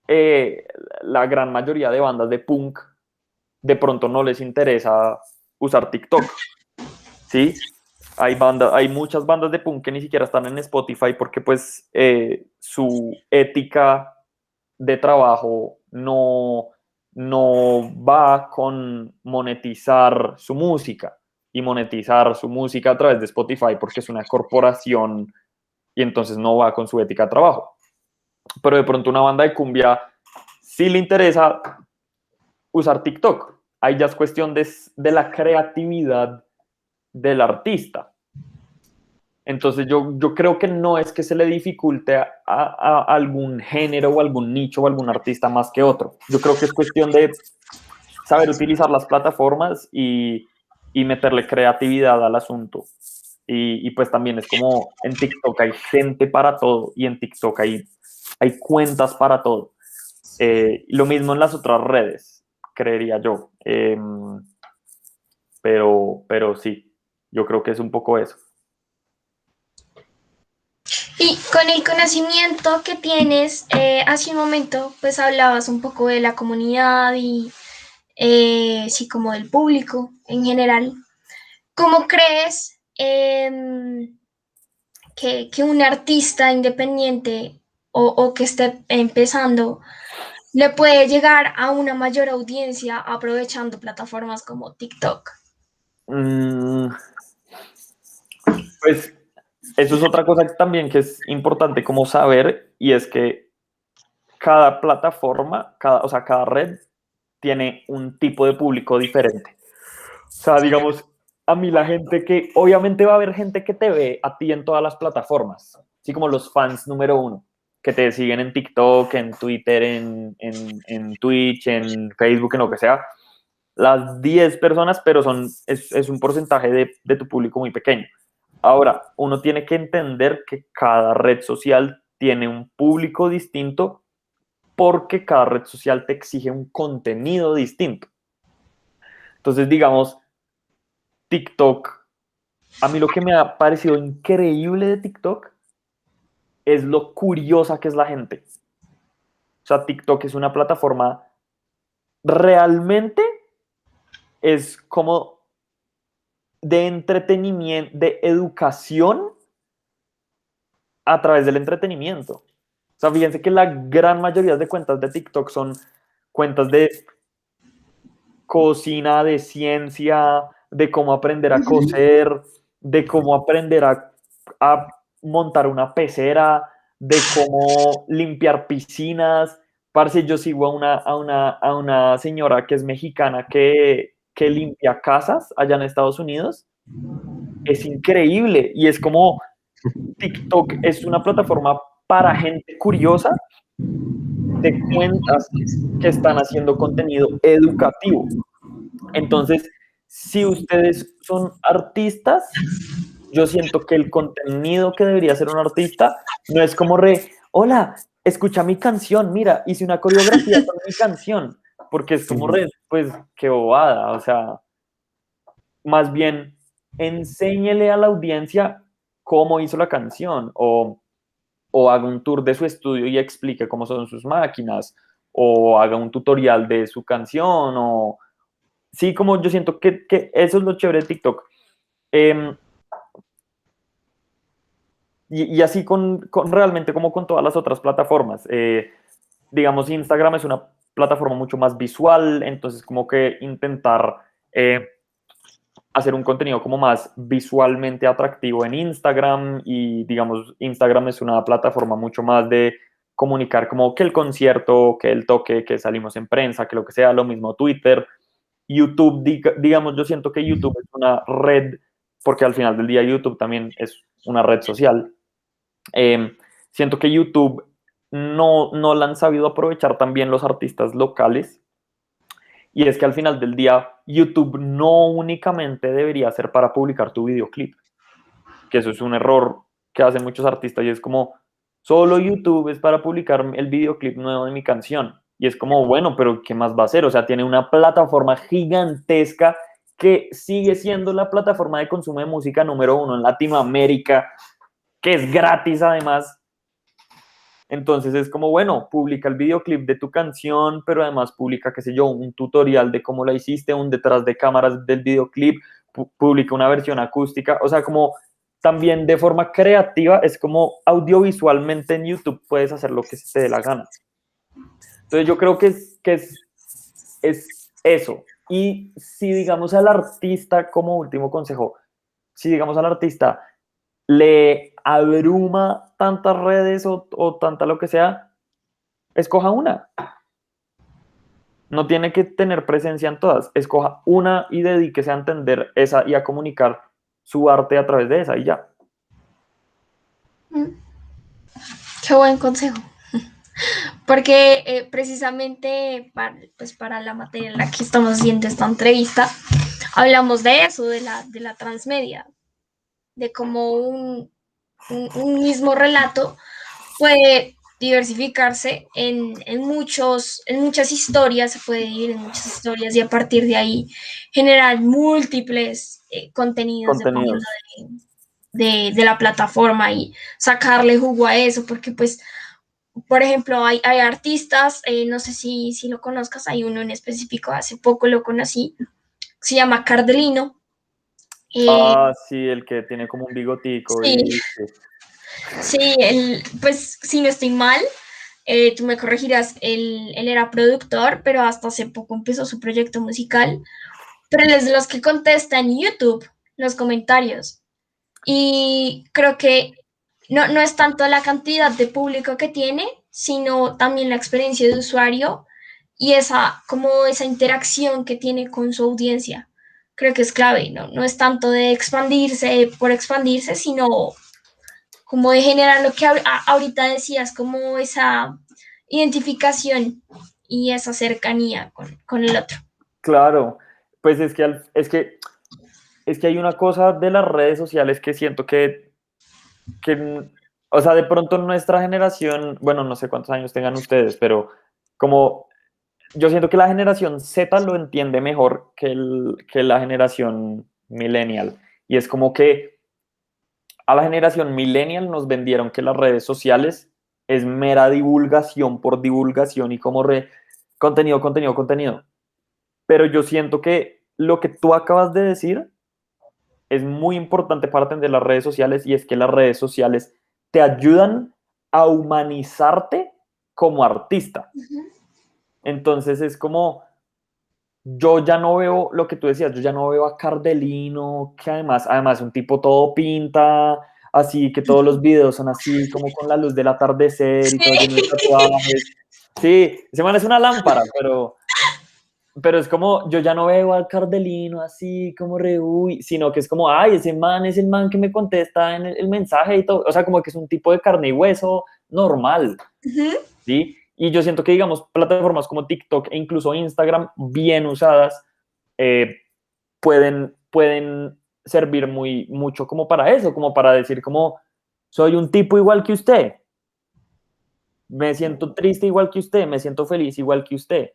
la gran mayoría de bandas de punk de pronto no les interesa usar TikTok, ¿sí? Hay muchas bandas de punk que ni siquiera están en Spotify porque pues su ética de trabajo no va con monetizar su música y monetizar su música a través de Spotify porque es una corporación y entonces no va con su ética de trabajo. Pero de pronto una banda de cumbia sí le interesa usar TikTok. Ahí ya es cuestión de la creatividad del artista. Entonces yo creo que no es que se le dificulte a algún género o algún nicho o algún artista más que otro. Yo creo que es cuestión de saber utilizar las plataformas y meterle creatividad al asunto. Y pues también es como en TikTok hay gente para todo y en TikTok hay cuentas para todo. Lo mismo en las otras redes, creería yo. Pero sí, yo creo que es un poco eso. Y con el conocimiento que tienes, hace un momento, pues hablabas un poco de la comunidad y sí, como del público en general. ¿Cómo crees que un artista independiente o que esté empezando le puede llegar a una mayor audiencia aprovechando plataformas como TikTok? Pues eso es otra cosa también que es importante como saber y es que cada plataforma, o sea, cada red tiene un tipo de público diferente. O sea, digamos, a mí la gente que, obviamente va a haber gente que te ve a ti en todas las plataformas, así como los fans número uno, que te siguen en TikTok, en Twitter, en Twitch, en Facebook, en lo que sea, las 10 personas, pero es un porcentaje de tu público muy pequeño. Ahora, uno tiene que entender que cada red social tiene un público distinto porque cada red social te exige un contenido distinto. Entonces, digamos, TikTok, a mí lo que me ha parecido increíble de TikTok es lo curiosa que es la gente. O sea, TikTok es una plataforma realmente es como de entretenimiento, de educación a través del entretenimiento. O sea, fíjense que la gran mayoría de cuentas de TikTok son cuentas de cocina, de ciencia, de cómo aprender a coser, de cómo aprender a montar una pecera, de cómo limpiar piscinas. Parce, yo sigo a una señora que es mexicana que limpia casas allá en Estados Unidos. Es increíble y es como TikTok es una plataforma para gente curiosa de cuentas que están haciendo contenido educativo. Entonces, si ustedes son artistas, yo siento que el contenido que debería ser un artista no es como hola, escucha mi canción, mira, hice una coreografía con mi canción, porque es como pues, qué bobada, o sea, más bien, enséñele a la audiencia cómo hizo la canción o haga un tour de su estudio y explique cómo son sus máquinas o haga un tutorial de su canción o sí, como yo siento que eso es lo chévere de TikTok. Y así con realmente como con todas las otras plataformas. Digamos, Instagram es una plataforma mucho más visual, entonces como que intentar hacer un contenido como más visualmente atractivo en Instagram y digamos, Instagram es una plataforma mucho más de comunicar como que el concierto, que el toque, que salimos en prensa, que lo que sea, lo mismo Twitter, YouTube, digamos, yo siento que YouTube es una red, porque al final del día YouTube también es una red social. Siento que YouTube no la han sabido aprovechar también los artistas locales, y es que al final del día YouTube no únicamente debería ser para publicar tu videoclip, que eso es un error que hacen muchos artistas, y es como, solo YouTube es para publicar el videoclip nuevo de mi canción. Y es como, bueno, pero ¿qué más va a hacer? O sea, tiene una plataforma gigantesca que sigue siendo la plataforma de consumo de música número 1 en Latinoamérica, que es gratis además. Entonces es como, bueno, publica el videoclip de tu canción, pero además publica, qué sé yo, un tutorial de cómo la hiciste, un detrás de cámaras del videoclip, publica una versión acústica, o sea, como también de forma creativa, es como audiovisualmente en YouTube puedes hacer lo que se te dé la gana. Entonces yo creo que es eso. Y si digamos al artista, como último consejo, si digamos al artista le abruma tantas redes o tanta lo que sea, escoja una. No tiene que tener presencia en todas. Escoja una y dedíquese a entender esa y a comunicar su arte a través de esa y ya. Qué buen consejo. Porque precisamente para la materia en la que estamos haciendo esta entrevista, hablamos de eso, de la transmedia, de cómo un mismo relato puede diversificarse en muchas historias, se puede dividir en muchas historias y a partir de ahí generar múltiples contenidos dependiendo Contenidos. de la plataforma y sacarle jugo a eso, porque pues, por ejemplo, hay artistas, no sé si lo conozcas, hay uno en específico, hace poco lo conocí, se llama Cardelino. Ah, sí, el que tiene como un bigotico Sí, y... sí, pues si no estoy mal, tú me corregirás, él era productor, pero hasta hace poco empezó su proyecto musical, pero él es de los que contesta en YouTube los comentarios. Y creo que no es tanto la cantidad de público que tiene, sino también la experiencia de usuario y como esa interacción que tiene con su audiencia. Creo que es clave, no es tanto de expandirse por expandirse, sino como de generar lo que ahorita decías, como esa identificación y esa cercanía con el otro. Claro, pues es que hay una cosa de las redes sociales que siento que, o sea, de pronto nuestra generación, bueno, no sé cuántos años tengan ustedes, pero como yo siento que la generación Z lo entiende mejor que la generación millennial. Y es como que a la generación millennial nos vendieron que las redes sociales es mera divulgación por divulgación y como contenido, contenido, contenido. Pero yo siento que lo que tú acabas de decir es muy importante para entender las redes sociales, y es que las redes sociales te ayudan a humanizarte como artista. Entonces es como, yo ya no veo lo que tú decías, yo ya no veo a Cardelino, que además un tipo todo pinta, así que todos los videos son así, como con la luz del atardecer y todo lleno de tatuajes. Sí, ese man es una lámpara, pero es como, yo ya no veo al Cardelino así como uy, sino que es como, ay, ese man es el man que me contesta en el mensaje y todo, o sea, como que es un tipo de carne y hueso normal, ¿sí? Y yo siento que, digamos, plataformas como TikTok e incluso Instagram, bien usadas, eh, pueden servir mucho como para eso, como para decir como, soy un tipo igual que usted, me siento triste igual que usted, me siento feliz igual que usted,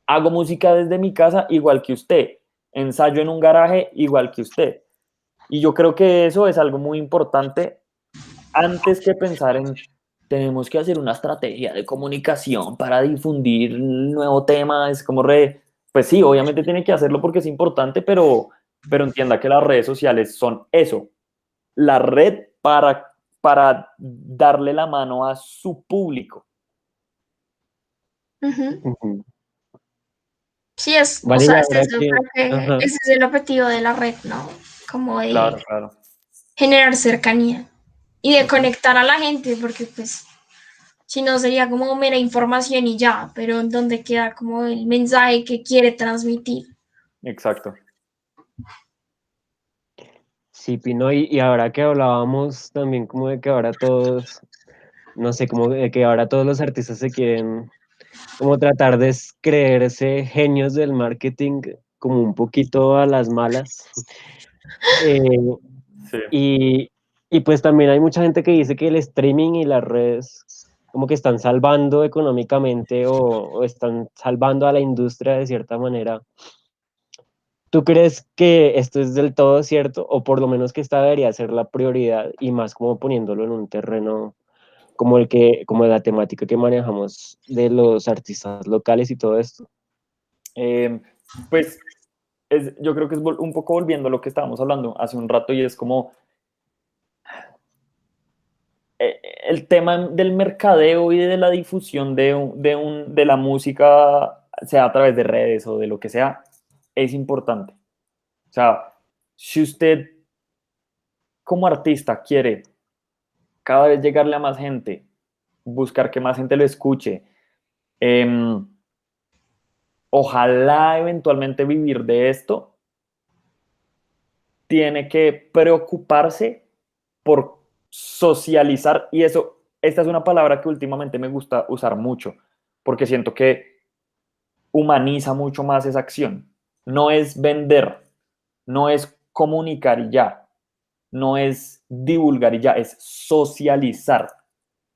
hago música desde mi casa igual que usted, ensayo en un garaje igual que usted. Y yo creo que eso es algo muy importante antes que pensar en tenemos que hacer una estrategia de comunicación para difundir el nuevo tema. Es como pues sí, obviamente tiene que hacerlo porque es importante, pero entienda que las redes sociales son eso, la red para darle la mano a su público. Sí, o Vale, sea, la es verdad eso, que, creo que ajá, ese es el objetivo de la red, ¿no? Como de Claro, claro. generar cercanía y de conectar a la gente, porque pues Si no, sería como mera información y ya, pero en donde queda como el mensaje que quiere transmitir. Exacto. Sí, Pino, y ahora que hablábamos también como de que ahora todos, no sé, como de que ahora todos los artistas se quieren como tratar de creerse genios del marketing como un poquito a las malas. Eh, Sí. y pues también hay mucha gente que dice que el streaming y las redes como que están salvando económicamente o están salvando a la industria de cierta manera. ¿Tú crees que esto es del todo cierto o por lo menos que esta debería ser la prioridad y más como poniéndolo en un terreno como como la temática que manejamos de los artistas locales y todo esto? Pues yo creo que es un poco volviendo a lo que estábamos hablando hace un rato y es como el tema del mercadeo y de la difusión de la música, sea a través de redes o de lo que sea, es importante. O sea, si usted como artista quiere cada vez llegarle a más gente, buscar que más gente lo escuche, ojalá eventualmente vivir de esto, tiene que preocuparse por socializar y eso, esta es una palabra que últimamente me gusta usar mucho porque siento que humaniza mucho más esa acción. No es vender, no es comunicar y ya, no es divulgar y ya, es socializar.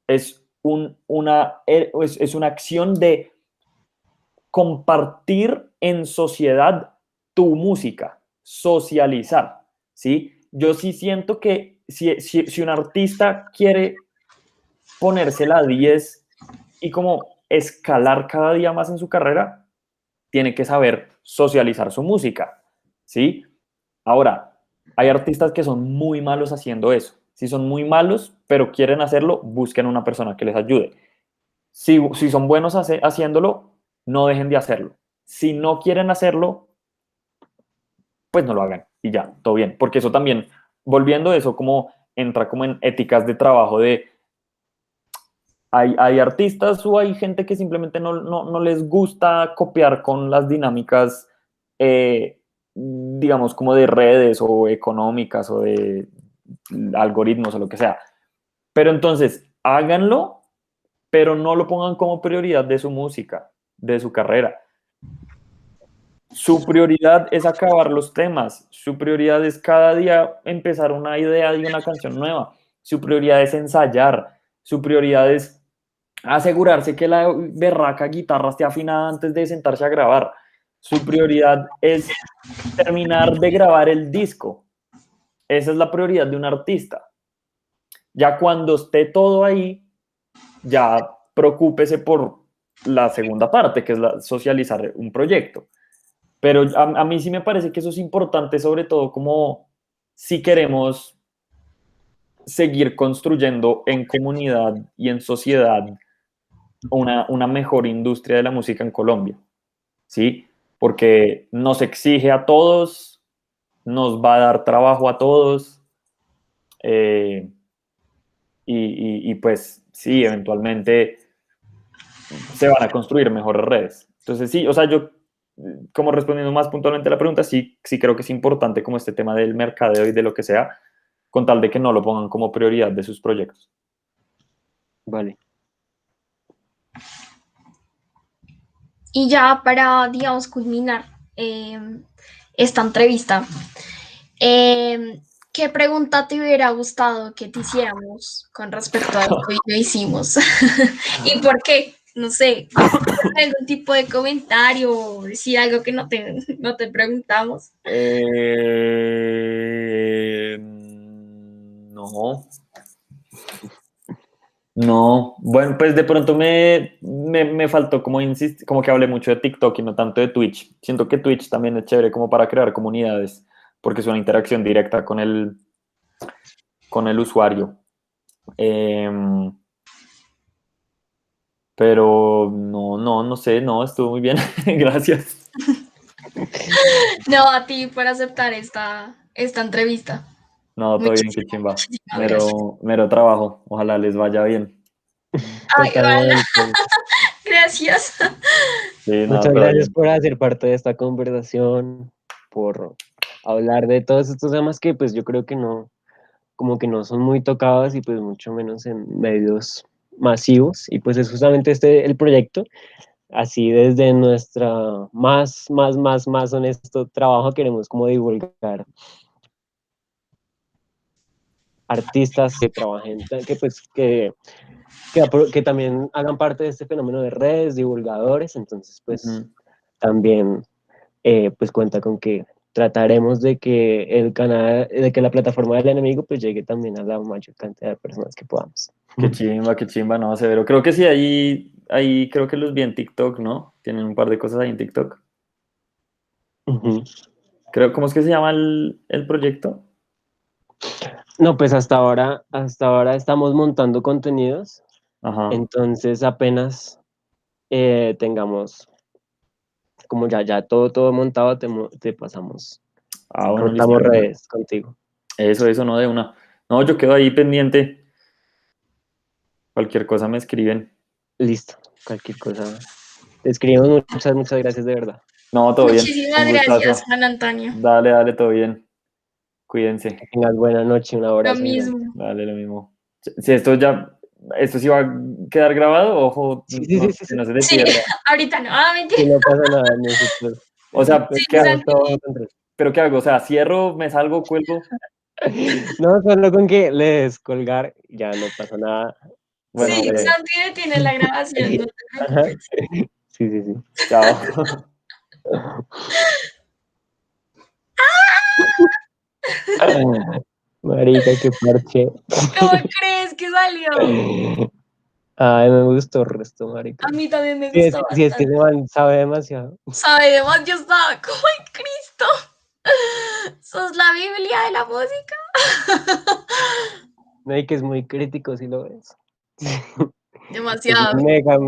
Es es una acción de compartir en sociedad tu música, socializar, ¿sí? Yo sí siento que si un artista quiere ponérsela a 10 y como escalar cada día más en su carrera, tiene que saber socializar su música, ¿sí? Ahora, hay artistas que son muy malos haciendo eso. Si son muy malos, pero quieren hacerlo, busquen una persona que les ayude. Si son buenos haciéndolo, no dejen de hacerlo. Si no quieren hacerlo, pues no lo hagan y ya, todo bien. Porque eso también, volviendo a eso, como entra como en éticas de trabajo de hay artistas o hay gente que simplemente no les gusta copiar con las dinámicas, digamos, como de redes o económicas o de algoritmos o lo que sea. Pero entonces, háganlo, pero no lo pongan como prioridad de su música, de su carrera. Su prioridad es acabar los temas, su prioridad es cada día empezar una idea de una canción nueva, su prioridad es ensayar, su prioridad es asegurarse que la berraca guitarra esté afinada antes de sentarse a grabar, su prioridad es terminar de grabar el disco. Esa es la prioridad de un artista. Ya cuando esté todo ahí, ya preocúpese por la segunda parte, que es socializar un proyecto. Pero a mí sí me parece que eso es importante, sobre todo como si queremos seguir construyendo en comunidad y en sociedad una mejor industria de la música en Colombia, ¿sí? Porque nos exige a todos, nos va a dar trabajo a todos, eh, y pues sí, eventualmente se van a construir mejores redes. Entonces sí, o sea, yo como respondiendo más puntualmente a la pregunta, sí creo que es importante como este tema del mercadeo y de lo que sea, con tal de que no lo pongan como prioridad de sus proyectos. Vale. Y ya para, digamos, culminar esta entrevista, ¿qué pregunta te hubiera gustado que te hiciéramos con respecto a esto que lo hicimos? ¿Y por qué? No sé, algún tipo de comentario o decir algo que no te preguntamos. No. No, bueno, pues de pronto me faltó como insistir, como que hablé mucho de TikTok y no tanto de Twitch. Siento que Twitch también es chévere como para crear comunidades, porque es una interacción directa con el usuario. Em, pero no sé, no, estuvo muy bien. Gracias. No, a ti por aceptar esta entrevista. No, todo bien, qué Muchísimas, chimba. muchísimas gracias. Mero trabajo. Ojalá les vaya bien. Ay, vale, Totalmente. gracias. Sí, no, Muchas todo gracias bien. por hacer parte de esta conversación, por hablar de todos estos temas que pues yo creo que no, como que no son muy tocados y pues mucho menos en medios masivos. Y pues es justamente este el proyecto. Así desde nuestra más honesto trabajo queremos como divulgar artistas que trabajen, que pues que también hagan parte de este fenómeno de redes, divulgadores, entonces pues Ujú. también pues cuenta con que trataremos de que el canal, de que la plataforma del enemigo pues llegue también a la mayor cantidad de personas que podamos. Qué chimba, no, severo. Creo que sí, ahí creo que los vi en TikTok, ¿no? Tienen un par de cosas ahí en TikTok. Ujú. Creo, ¿cómo es que se llama el proyecto? No, pues hasta ahora estamos montando contenidos, Ajá. entonces apenas tengamos como ya todo montado, te pasamos, Ah, bueno, listo, cortamos de una. redes contigo. Eso, no de una. No, yo quedo ahí pendiente. Cualquier cosa me escriben. Listo, cualquier cosa. Te escribimos, muchas gracias de verdad. No, todo bien. Muchísimas Un gracias, gustazo. Juan Antonio. Dale, todo bien. Que Cuídense. tengas buena noche, un Lo abrazo gigante. mismo. Dale, lo mismo. Si esto sí va a quedar grabado, ojo, Sí. que no se te Sí, pierda. ahorita no. Ah, mentira. Que no pasa nada, nosotros, O sea, Sí, ¿qué tenemos hago? todo Santi. bajo control. ¿Pero qué hago? O sea, cierro, me salgo, cuelgo. No, solo con que le des colgar, ya no pasa nada. Bueno, Sí, breve. Santi detiene la grabación, no te Ajá. preocupes. Sí. Chao. Marica, qué parche. ¿Cómo crees que salió? Ay, me gustó el resto, marica. A mí también me Sí, gustó sí, es que ese bastante. man sabe demasiado. Sabemos, yo estaba como en Cristo. ¿Sos la Biblia de la música? No, y que es muy crítico si lo ves. Es Demasiado. mega